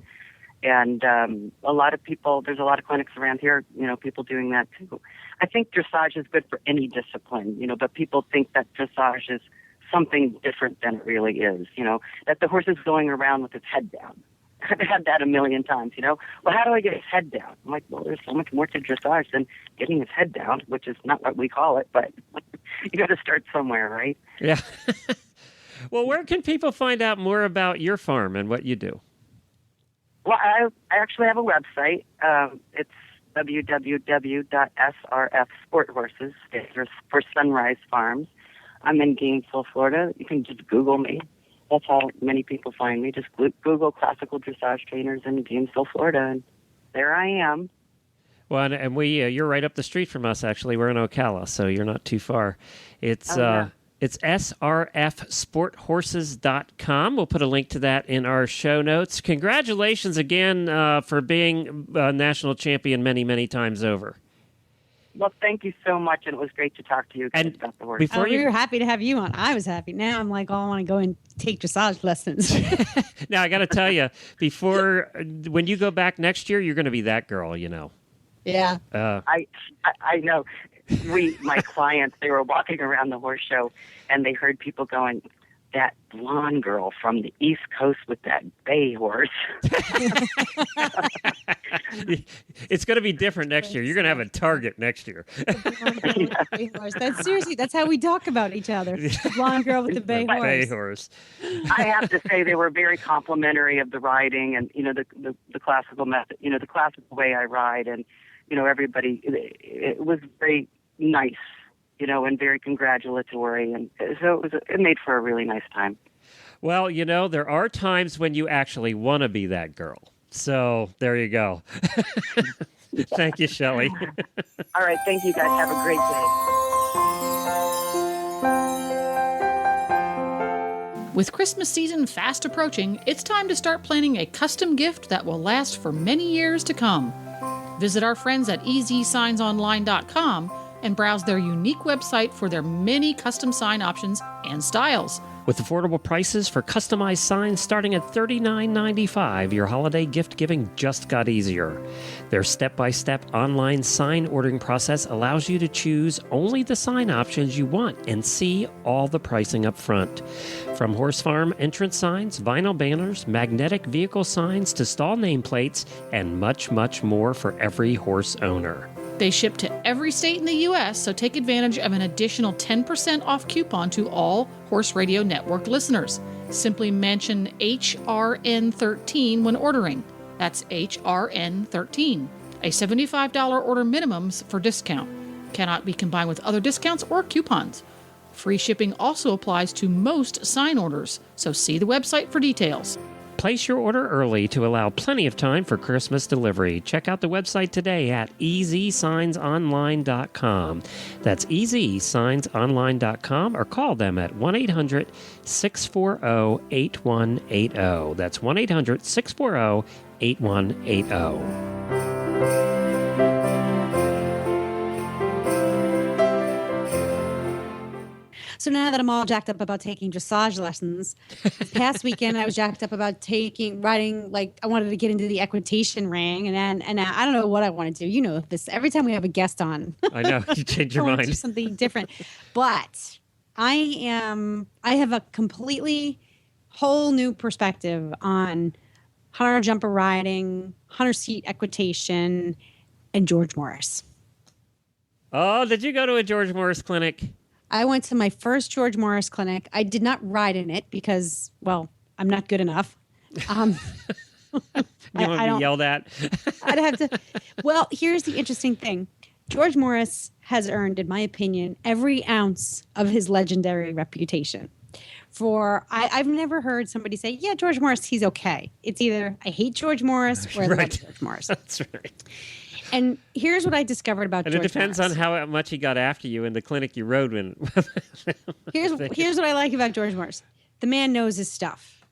And a lot of people, there's a lot of clinics around here, people doing that too. I think dressage is good for any discipline, but people think that dressage is something different than it really is, that the horse is going around with its head down. I've had that a million times, well, how do I get his head down? I'm like, well, there's so much more to dressage than getting his head down, which is not what we call it, but you got to start somewhere, right? Yeah. Well, where can people find out more about your farm and what you do? Well, I actually have a website. It's www.srfsporthorses, stands for Sunrise Farms. I'm in Gainesville, Florida. You can just Google me. That's how many people find me. Just Google classical dressage trainers in Gainesville, Florida, and there I am. Well, and you're right up the street from us, actually. We're in Ocala, so you're not too far. It's It's srfsporthorses.com. We'll put a link to that in our show notes. Congratulations again for being a national champion many, many times over. Well, thank you so much, and it was great to talk to you guys about the horse. We were happy to have you on. I was happy. Now I'm like, I want to go and take dressage lessons. Now, I got to tell you, when you go back next year, you're going to be that girl, Yeah. I know. My clients, they were walking around the horse show, and they heard people going, that blonde girl from the East Coast with that bay horse. It's going to be different next year. You're going to have a target next year. That's how we talk about each other. The blonde girl with the bay horse. Bay horse. I have to say they were very complimentary of the riding and, the classical method, the classical way I ride. And, everybody, it was very nice, and very congratulatory. And so it made for a really nice time. Well, there are times when you actually want to be that girl. So there you go. Thank you, Shelley. All right. Thank you, guys. Have a great day. With Christmas season fast approaching, it's time to start planning a custom gift that will last for many years to come. Visit our friends at EasySignsOnline.com and browse their unique website for their many custom sign options and styles. With affordable prices for customized signs starting at $39.95, your holiday gift giving just got easier. Their step-by-step online sign ordering process allows you to choose only the sign options you want and see all the pricing up front. From horse farm entrance signs, vinyl banners, magnetic vehicle signs to stall nameplates, and much, much more for every horse owner. They ship to every state in the U.S., so take advantage of an additional 10% off coupon to all Horse Radio Network listeners. Simply mention HRN13 when ordering. That's HRN13. A $75 order minimums for discount. Cannot be combined with other discounts or coupons. Free shipping also applies to most sign orders, so see the website for details. Place your order early to allow plenty of time for Christmas delivery. Check out the website today at EasySignsOnline.com. That's EasySignsOnline.com or call them at 1-800-640-8180. That's 1-800-640-8180. So now that I'm all jacked up about taking dressage lessons, this past weekend I was jacked up about riding, like I wanted to get into the equitation ring, and I don't know what I want to do. You know this. Every time we have a guest on, I know you change your I want to do mind. something different. But I have a completely whole new perspective on hunter jumper riding, hunter seat equitation, and George Morris. Oh, did you go to a George Morris clinic? I went to my first George Morris clinic. I did not ride in it because, well, I'm not good enough. You want to be yelled at? I'd have to. Well, here's the interesting thing. George Morris has earned, in my opinion, every ounce of his legendary reputation. I've never heard somebody say, yeah, George Morris, he's okay. It's either I hate George Morris or I love George Morris. That's right. And here's what I discovered about George Morris. And it depends on how much he got after you in the clinic you rode in. Here's what I like about George Morris. The man knows his stuff.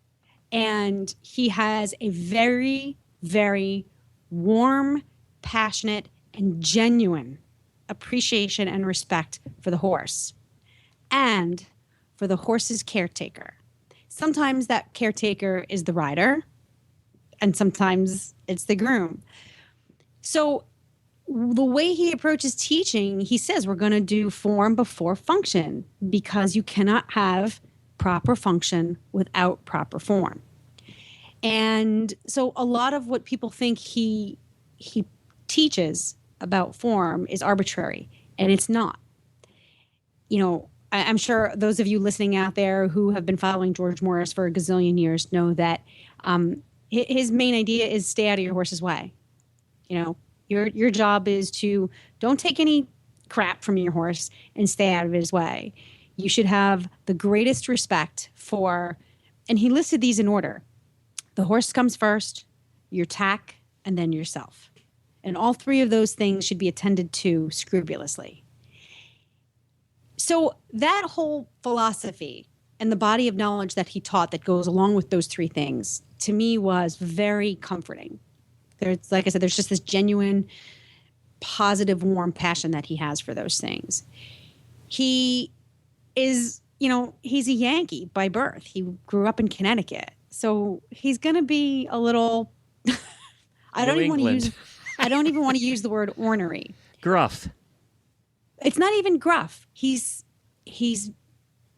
And he has a very, very warm, passionate, and genuine appreciation and respect for the horse and for the horse's caretaker. Sometimes that caretaker is the rider, and sometimes it's the groom. So the way he approaches teaching, he says we're going to do form before function because you cannot have proper function without proper form. And so a lot of what people think he teaches about form is arbitrary, and it's not. You know, I'm sure those of you listening out there who have been following George Morris for a gazillion years know that his main idea is stay out of your horse's way. You know, your job is to don't take any crap from your horse and stay out of his way. You should have the greatest respect for, and he listed these in order. The horse comes first, your tack, and then yourself. And all three of those things should be attended to scrupulously. So that whole philosophy and the body of knowledge that he taught that goes along with those three things, to me, was very comforting. There's, like I said, there's just this genuine, positive, warm passion that he has for those things. He is, you know, he's a Yankee by birth. He grew up in Connecticut. So he's going to be a little, I don't even want to use the word ornery. Gruff. It's not even gruff. He's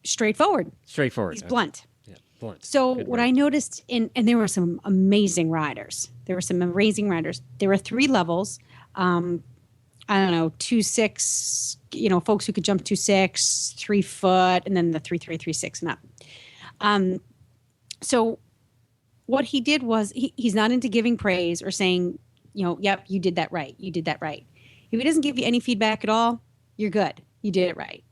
straightforward. Straightforward. He's blunt. Yeah, blunt. So Good what word. I noticed and there were some amazing riders. There were 3 levels. I don't know, 2.6, you know, folks who could jump 2.6, 3 foot, and then the 3.3, 3.6 and up. So what he did was he's not into giving praise or saying, you know, yep, you did that right. You did that right. If he doesn't give you any feedback at all, you're good. You did it right.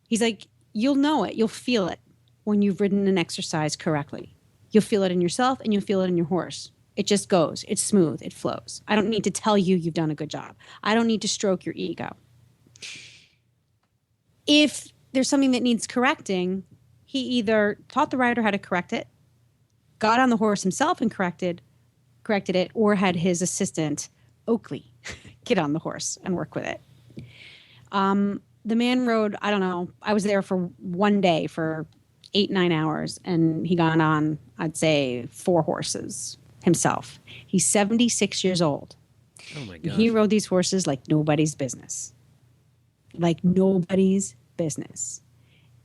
He's like, you'll know it. You'll feel it when you've ridden an exercise correctly. You'll feel it in yourself and you'll feel it in your horse. It just goes. It's smooth. It flows. I don't need to tell you you've done a good job. I don't need to stroke your ego. If there's something that needs correcting, he either taught the rider how to correct it, got on the horse himself and corrected it, or had his assistant, Oakley, get on the horse and work with it. The man rode, I don't know, I was there for one day for 8-9 hours, and he got on, I'd say, 4 horses himself. He's 76 years old. Oh my God. He rode these horses like nobody's business. Like nobody's business.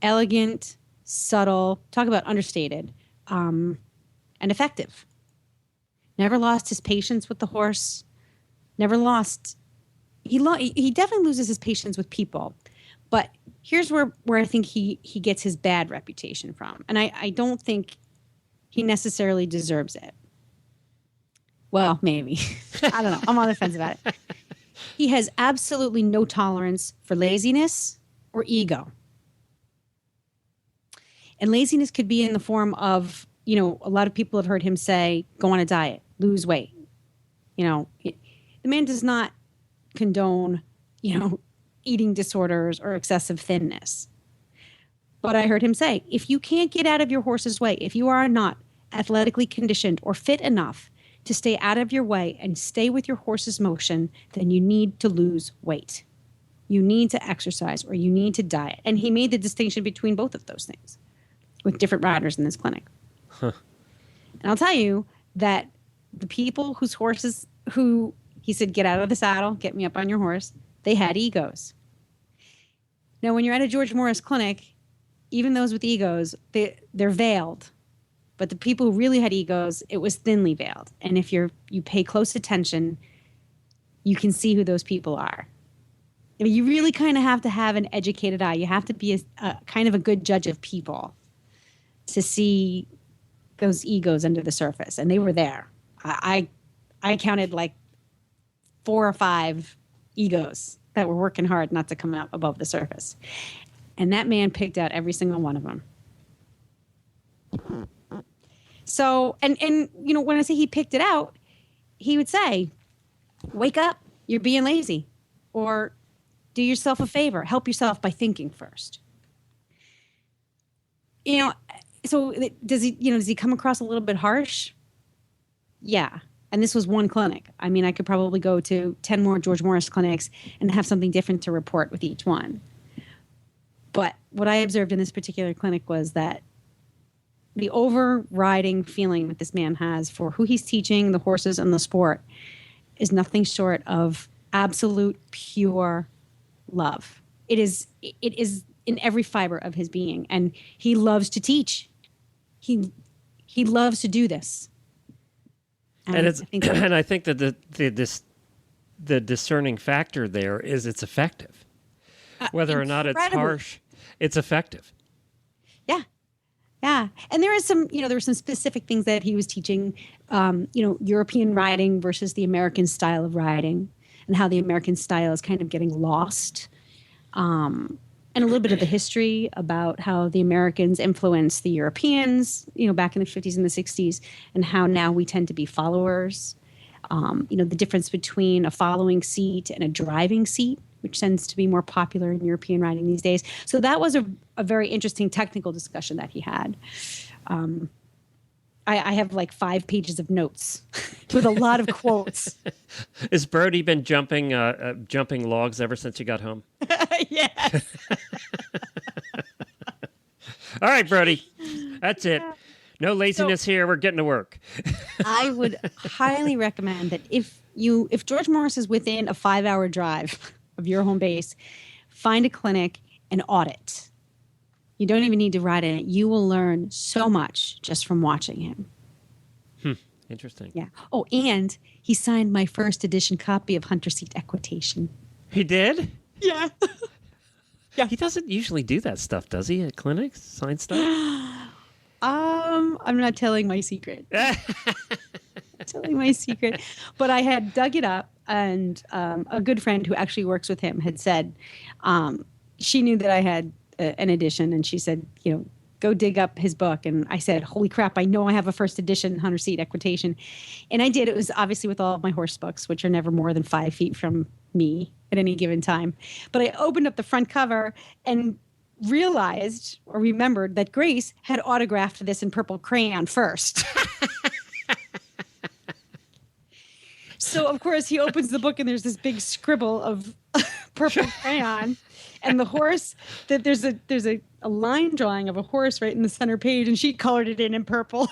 Elegant, subtle, talk about understated, and effective. Never lost his patience with the horse. Never lost. He definitely loses his patience with people. But here's where I think he gets his bad reputation from. And I don't think he necessarily deserves it. Well, maybe. I don't know. I'm on the fence about it. He has absolutely no tolerance for laziness or ego. And laziness could be in the form of, you know, a lot of people have heard him say, go on a diet, lose weight. You know, the man does not condone, you know, eating disorders or excessive thinness. But I heard him say, if you can't get out of your horse's way, if you are not athletically conditioned or fit enough to stay out of your way and stay with your horse's motion, then you need to lose weight. you need to exercise or you need to diet. And he made the distinction between both of those things with different riders in this clinic. Huh. And I'll tell you that the people whose horses, who he said, get out of the saddle, get me up on your horse, they had egos. Now, when you're at a George Morris clinic, even those with egos, they're veiled. But the people who really had egos, it was thinly veiled. And if you pay close attention, you can see who those people are. I mean, you really kind of have to have an educated eye. You have to be a kind of a good judge of people to see those egos under the surface. And they were there. I counted like 4 or 5 egos that were working hard not to come out above the surface. And that man picked out every single one of them. So, and you know, when I say he picked it out, he would say, wake up, you're being lazy. Or do yourself a favor, help yourself by thinking first. You know, so does he come across a little bit harsh? Yeah. And this was one clinic. I mean, I could probably go to 10 more George Morris clinics and have something different to report with each one. But what I observed in this particular clinic was that the overriding feeling that this man has for who he's teaching, the horses, and the sport is nothing short of absolute pure love. It is in every fiber of his being, and he loves to teach. He loves to do this. And I think that the discerning factor there is it's effective. Whether or not it's harsh, it's effective. Yeah. Yeah. And there is some, there were some specific things that he was teaching, European riding versus the American style of riding, and how the American style is kind of getting lost. And a little bit of the history about how the Americans influenced the Europeans, back in the 50s and the 60s, and how now we tend to be followers. The difference between a following seat and a driving seat, which tends to be more popular in European riding these days. So that was a very interesting technical discussion that he had. I have like 5 pages of notes with a lot of quotes. Has Brody been jumping logs ever since you got home? Yes. All right, Brody. That's it. No laziness here. We're getting to work. I would highly recommend that if George Morris is within a 5-hour drive of your home base, find a clinic and audit. You don't even need to ride in it. You will learn so much just from watching him. Interesting. Yeah. Oh, and he signed my first edition copy of Hunter Seat Equitation. He did? Yeah. Yeah. He doesn't usually do that stuff, does he, at clinics? Sign stuff? I'm not telling my secret. But I had dug it up, and a good friend who actually works with him had said she knew that I had an edition, and she said, go dig up his book. And I said, holy crap, I know I have a first edition Hunter Seat Equitation. And I did. It was obviously with all of my horse books, which are never more than 5 feet from me at any given time. But I opened up the front cover and realized or remembered that Grace had autographed this in purple crayon first. So, of course, he opens the book and there's this big scribble of purple crayon. And the horse, that there's a line drawing of a horse right in the center page, and she colored it in purple.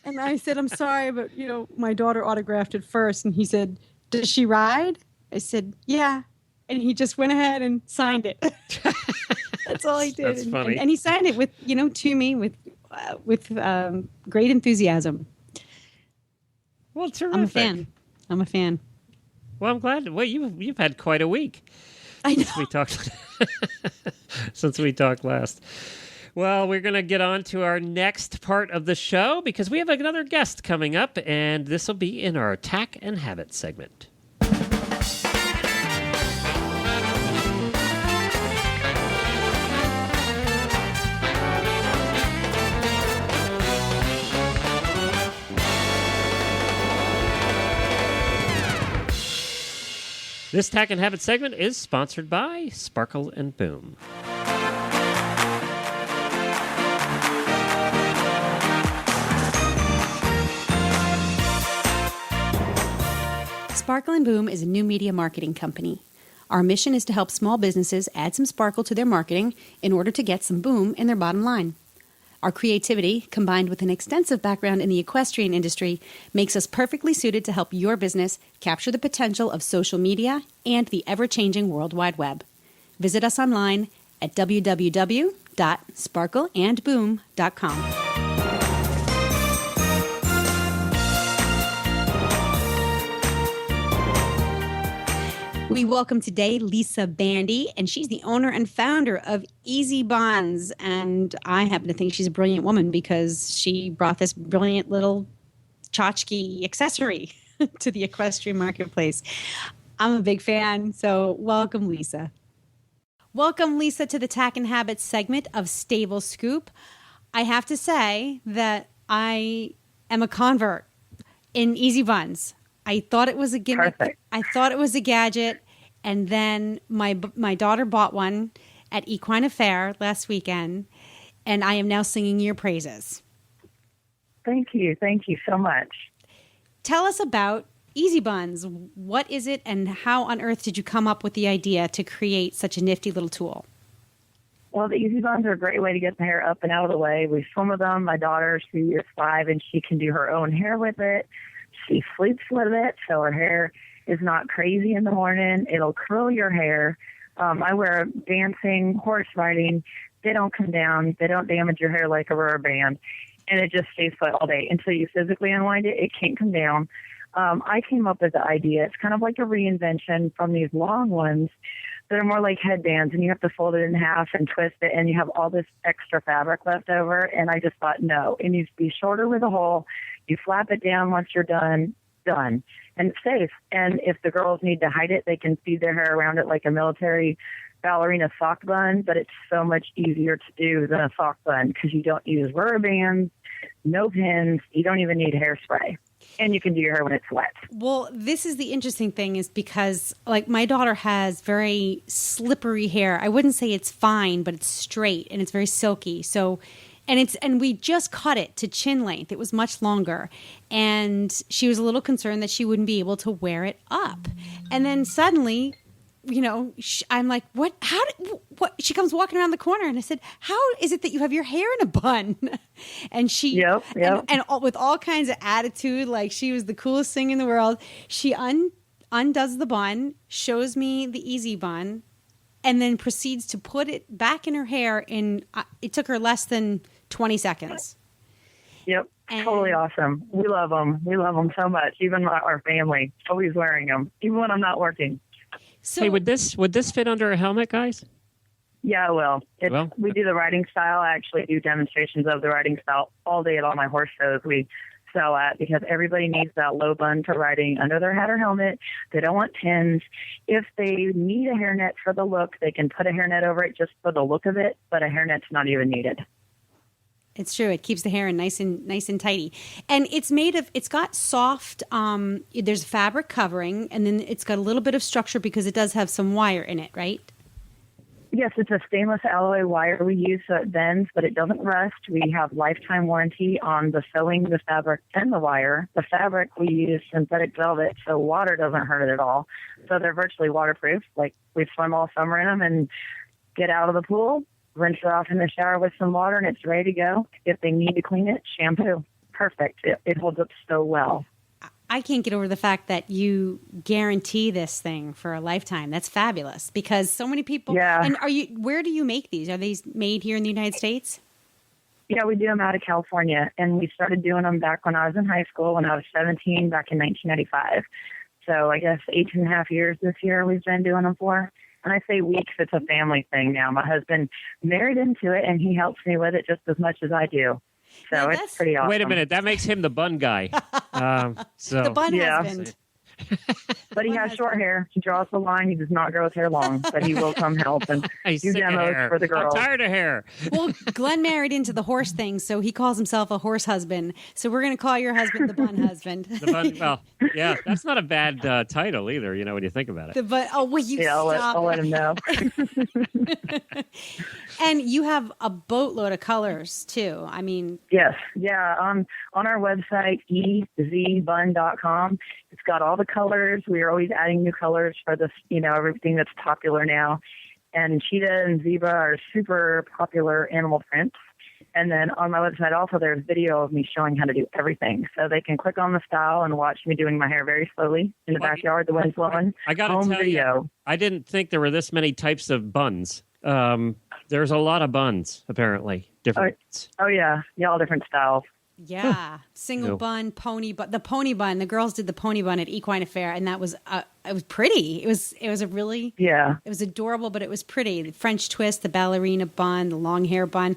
And I said, I'm sorry, but, my daughter autographed it first. And he said, does she ride? I said, yeah. And he just went ahead and signed it. That's all he did. That's funny. And he signed it with, to me with great enthusiasm. Well, terrific. I'm a fan. Well, I'm glad. Well, you've had quite a week. I know. Since we talked last. Well, we're going to get on to our next part of the show because we have another guest coming up, and this will be in our Attack and Habit segment. This Tack and Habit segment is sponsored by Sparkle and Boom. Sparkle and Boom is a new media marketing company. Our mission is to help small businesses add some sparkle to their marketing in order to get some boom in their bottom line. Our creativity, combined with an extensive background in the equestrian industry, makes us perfectly suited to help your business capture the potential of social media and the ever-changing World Wide Web. Visit us online at www.sparkleandboom.com. We welcome today Lisa Bandy, and she's the owner and founder of Easy Buns. And I happen to think she's a brilliant woman because she brought this brilliant little tchotchke accessory to the equestrian marketplace. I'm a big fan, so welcome, Lisa. Welcome, Lisa, to the Tack and Habits segment of Stable Scoop. I have to say that I am a convert in Easy Buns. I thought it was a gimmick. Perfect. I thought it was a gadget. And then my daughter bought one at Equine Affair last weekend, and I am now singing your praises. Thank you. Thank you so much. Tell us about Easy Buns. What is it, and how on earth did you come up with the idea to create such a nifty little tool? Well, the Easy Buns are a great way to get the hair up and out of the way. We swim with them. My daughter, she is 5, and she can do her own hair with it. She sleeps with it, so her hair is not crazy in the morning. It'll curl your hair. I wear dancing, horse riding. They don't come down. They don't damage your hair like a rubber band. And it just stays put all day. Until you physically unwind it, it can't come down. I came up with the idea. It's kind of like a reinvention from these long ones that are more like headbands, and you have to fold it in half and twist it, and you have all this extra fabric left over. And I just thought, no, it needs to be shorter with a hole. You flap it down once you're done. And it's safe. And if the girls need to hide it, they can feed their hair around it like a military ballerina sock bun, but it's so much easier to do than a sock bun because you don't use rubber bands, no pins, you don't even need hairspray. And you can do your hair when it's wet. Well, this is the interesting thing is because, like, my daughter has very slippery hair. I wouldn't say it's fine, but it's straight and it's very silky. So, and we just cut it to chin length. It was much longer. And she was a little concerned that she wouldn't be able to wear it up. And then suddenly, you know, I'm like, what? She comes walking around the corner, and I said, how is it that you have your hair in a bun? And she, Yep. And with all kinds of attitude, like she was the coolest thing in the world. She undoes the bun, shows me the Easy Bun, and then proceeds to put it back in her hair. It took her less than 20 seconds. Yep. Totally awesome. We love them. We love them so much. Even our family, always wearing them, even when I'm not working. So, hey, would this fit under a helmet, guys? Yeah, well, we do the riding style. I actually do demonstrations of the riding style all day at all my horse shows we sell at, because everybody needs that low bun for riding under their hat or helmet. They don't want pins. If they need a hairnet for the look, they can put a hairnet over it just for the look of it, but a hairnet's not even needed. It's true. It keeps the hair nice and tidy. And it's got soft, there's fabric covering, and then it's got a little bit of structure because it does have some wire in it, right? Yes, it's a stainless alloy wire we use so it bends, but it doesn't rust. We have lifetime warranty on the sewing, the fabric, and the wire. The fabric, we use synthetic velvet, so water doesn't hurt it at all. So they're virtually waterproof. Like, we swim all summer in them and get out of the pool, rinse it off in the shower with some water, and it's ready to go. If they need to clean it, shampoo. Perfect. It holds up so well. I can't get over the fact that you guarantee this thing for a lifetime. That's fabulous, because so many people. Yeah. And where do you make these? Are these made here in the United States? Yeah, we do them out of California, and we started doing them back when I was in high school, when I was 17, back in 1995. So I guess 18.5 years this year we've been doing them for. And I say weeks, it's a family thing now. My husband married into it, and he helps me with it just as much as I do. So it's pretty awesome. Wait a minute. That makes him the bun guy. The bun husband. But he has short hair. He draws the line. He does not grow his hair long, but he will come help and do demos for the girls. I'm tired of hair. Well, Glenn married into the horse thing, so he calls himself a horse husband. So we're going to call your husband the bun husband. Well, yeah, that's not a bad title either, you know, when you think about it. I'll let him know. And you have a boatload of colors, too. I mean... Yes. Yeah. On our website, ezbun.com, you It's got all the colors. We are always adding new colors for this, everything that's popular now. And cheetah and zebra are super popular animal prints. And then on my website also there's video of me showing how to do everything. So they can click on the style and watch me doing my hair very slowly in the backyard, the wind's blowing. I got to tell video. you, I didn't think there were this many types of buns. There's a lot of buns, apparently. Different. Oh yeah. Yeah, all different styles. Yeah, single bun, pony bun. The pony bun. The girls did the pony bun at Equine Affair, and that was it was pretty. It was a really It was adorable, but it was pretty. The French twist, the ballerina bun, the long hair bun,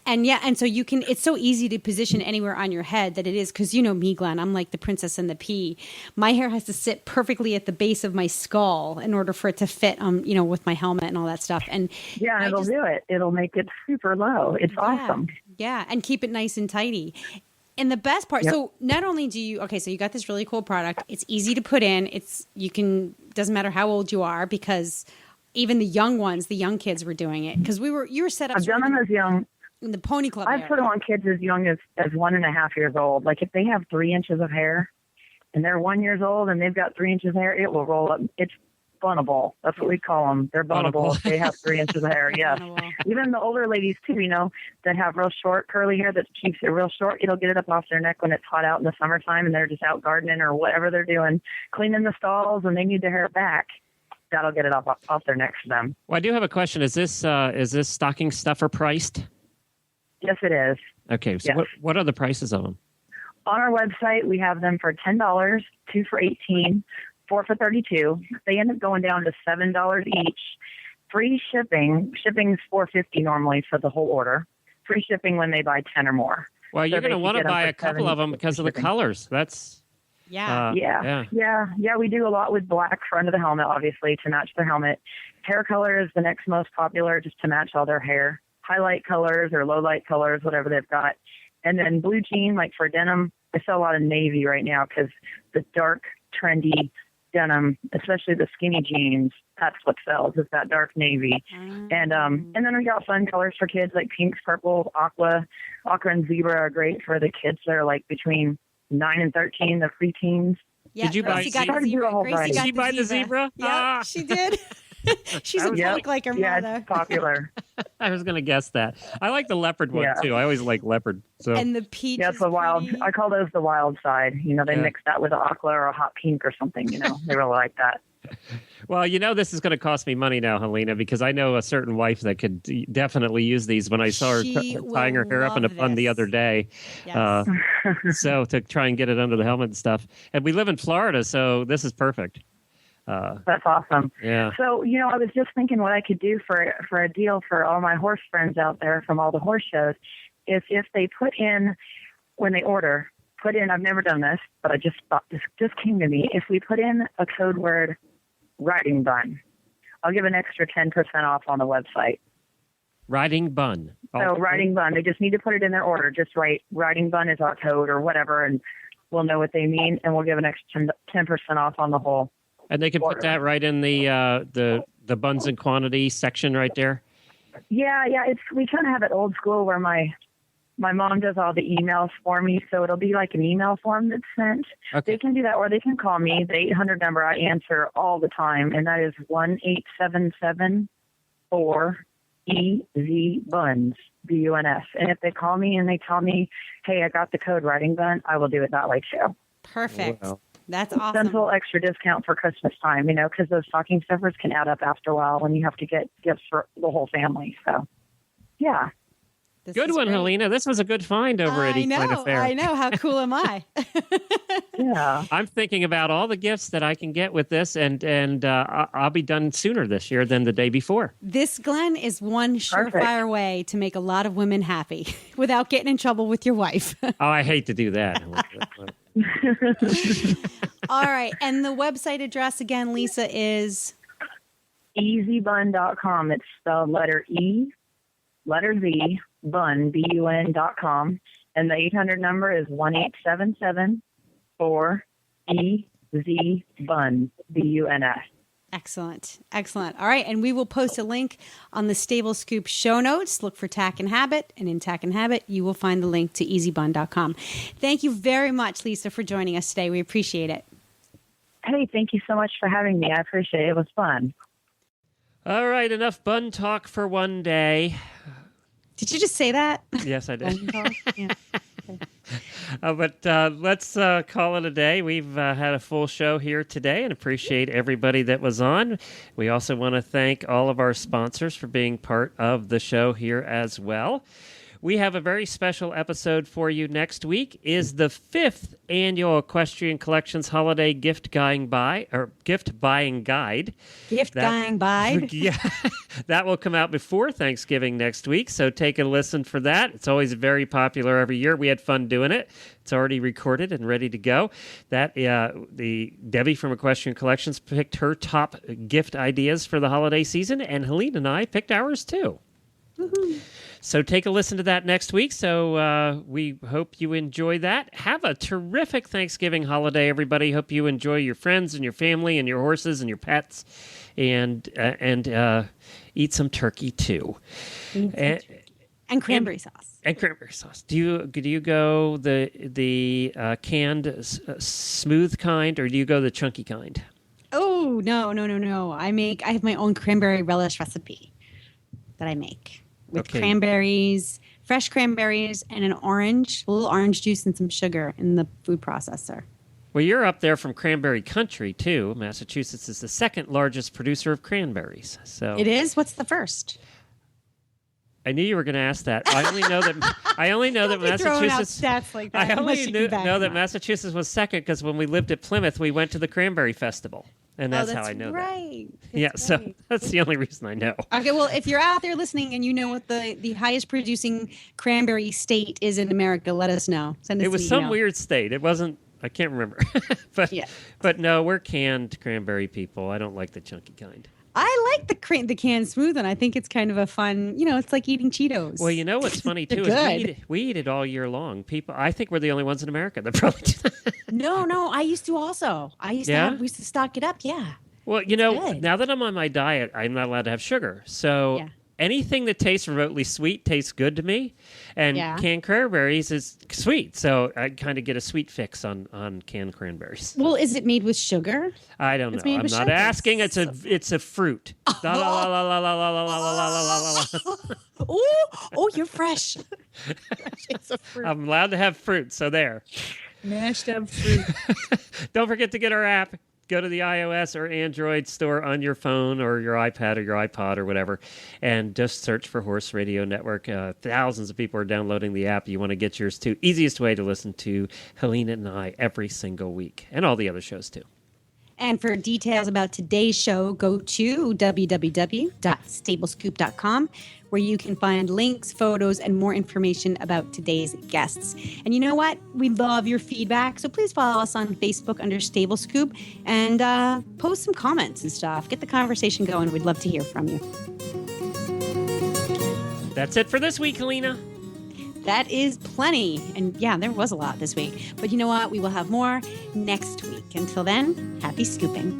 and so you can. It's so easy to position anywhere on your head that it is because you know me, Glenn. I'm like the princess and the pea. My hair has to sit perfectly at the base of my skull in order for it to fit. With my helmet and all that stuff. And yeah, it'll do it. It'll make it super low. It's awesome. Yeah, and keep it nice and tidy. And the best part, so not only do you, so you got this really cool product. It's easy to put in. Doesn't matter how old you are because even the young ones, the young kids were doing it because you were set up. I've done them as young. In the pony club. I've put them on kids as young as 1.5 years old. Like if they have 3 inches of hair and they're 1 year old and they've got 3 inches of hair, it will roll up. It's bunnable. That's what we call them. They're bunnable. They have 3 inches of hair. Yes. Even the older ladies too, that have real short curly hair that keeps it real short. It'll get it up off their neck when it's hot out in the summertime and they're just out gardening or whatever they're doing, cleaning the stalls and they need their hair back. That'll get it off their neck for them. Well, I do have a question. Is this stocking stuffer priced? Yes, it is. Okay. So yes. What are the prices of them? On our website, we have them for $10, 2 for $18. 4 for $32. They end up going down to $7 each. Free shipping. Shipping's $4.50 normally for the whole order. Free shipping when they buy 10 or more. Well, you're going to want to buy a couple of them because of the colors. That's yeah. We do a lot with black front of the helmet, obviously, to match their helmet. Hair color is the next most popular, just to match all their hair. Highlight colors or low light colors, whatever they've got. And then blue jean, like for denim, I sell a lot of navy right now because the dark, trendy denim, especially the skinny jeans, that's what sells, is that dark navy. And then we got fun colors for kids like pinks, purples, aqua and zebra are great for the kids that are like between 9 and 13, the preteens. Yeah, did you buy the zebra? Yeah, she did. She's a punk like her mother. Yeah, it's popular. I was going to guess that. I like the leopard one too. I always like leopard. So. And the peach. Yeah, it's the wild. I call those the wild side. They mix that with an aqua or a hot pink or something. They really like that. Well, this is going to cost me money now, Helena, because I know a certain wife that could definitely use these. When I saw her tying her hair up in a bun the other day, so to try and get it under the helmet and stuff. And we live in Florida, so this is perfect. That's awesome. Yeah. So, I was just thinking what I could do for a deal for all my horse friends out there from all the horse shows is if they put in, when they order, I've never done this, but I just thought this just came to me. If we put in a code word riding bun, I'll give an extra 10% off on the website. Riding bun. So riding bun, they just need to put it in their order. Just write riding bun is our code or whatever, and we'll know what they mean, and we'll give an extra 10% off on the whole. And they can put that right in the buns and quantity section right there. Yeah. We kind of have it old school where my mom does all the emails for me, so it'll be like an email form that's sent. Okay. They can do that, or they can call me. The 800 number I answer all the time, and that is 1-877-4-EZ-BUNS, BUNS. And if they call me and they tell me, hey, I got the code riding bun, I will do it that way too. Perfect. Wow. That's awesome. That's a little extra discount for Christmas time, because those stocking stuffers can add up after a while when you have to get gifts for the whole family. So, yeah. Good one, Helena. This was a good find over at Equine Affair. I know. How cool am I? Yeah. I'm thinking about all the gifts that I can get with this, and I'll be done sooner this year than the day before. This, Glenn, is one surefire way to make a lot of women happy without getting in trouble with your wife. Oh, I hate to do that. All right. And the website address again, Lisa, is? EasyBun.com. It's the letter E, letter Z, bun, BUN.com. And the 800 number is 1-877-4-EZ-BUN, BUNS. Excellent. All right. And we will post a link on the Stable Scoop show notes. Look for Tack and Habit. And in Tack and Habit, you will find the link to EasyBun.com. Thank you very much, Lisa, for joining us today. We appreciate it. Hey, thank you so much for having me. I appreciate it. It was fun. All right, enough bun talk for one day. Did you just say that? Yes, I did. Yeah. But let's call it a day. We've had a full show here today and appreciate everybody that was on. We also want to thank all of our sponsors for being part of the show here as well. We have a very special episode for you next week. Is the 5th annual Equestrian Collections Holiday Gift Buying Guide. Gift buying guide. Yeah, that will come out before Thanksgiving next week, so take a listen for that. It's always very popular every year. We had fun doing it. It's already recorded and ready to go. That the Debbie from Equestrian Collections picked her top gift ideas for the holiday season, and Helene and I picked ours too. Woohoo. So take a listen to that next week. So we hope you enjoy that. Have a terrific Thanksgiving holiday, everybody. Hope you enjoy your friends and your family and your horses and your pets, and eat some turkey too, and cranberry sauce. And cranberry sauce. Do you go the canned smooth kind, or do you go the chunky kind? Oh no! I have my own cranberry relish recipe that I make. With cranberries, fresh cranberries, and a little orange juice and some sugar in the food processor. Well, you're up there from cranberry country, too. Massachusetts is the second largest producer of cranberries. So it is? What's the first? I knew you were going to ask that. I only know that Massachusetts. Stats like that. I only know that Massachusetts was second because when we lived at Plymouth, we went to the Cranberry Festival. And that's how I know that. So that's the only reason I know. Okay, well, if you're out there listening and you know what the highest producing cranberry state is in America, let us know. Send us It was an some email. weird state. It wasn't, I can't remember. But no, we're canned cranberry people. I don't like the chunky kind. I like the canned smooth one. I think it's kind of a fun, it's like eating Cheetos. Well, you know what's funny too is we eat it all year long. I think we're the only ones in America that probably do that. No, I used to also. We used to stock it up, yeah. Well, now that I'm on my diet, I'm not allowed to have sugar. So anything that tastes remotely sweet tastes good to me. And canned cranberries is sweet. So I kind of get a sweet fix on canned cranberries. Well, is it made with sugar? I don't know. I'm not asking. It's a fruit. La la la la la la la la la la la. Oh, you're fresh. It's a fruit. I'm allowed to have fruit, so there. Mashed up fruit. Don't forget to get our app. Go to the iOS or Android store on your phone or your iPad or your iPod or whatever, and just search for Horse Radio Network. Thousands of people are downloading the app. You want to get yours too. Easiest way to listen to Helena and I every single week, and all the other shows too. And for details about today's show, go to www.stablescoop.com, where you can find links, photos, and more information about today's guests. And you know what? We love your feedback, so please follow us on Facebook under Stable Scoop and post some comments and stuff. Get the conversation going. We'd love to hear from you. That's it for this week, Helena. That is plenty. And yeah, there was a lot this week. But you know what? We will have more next week. Until then, happy scooping.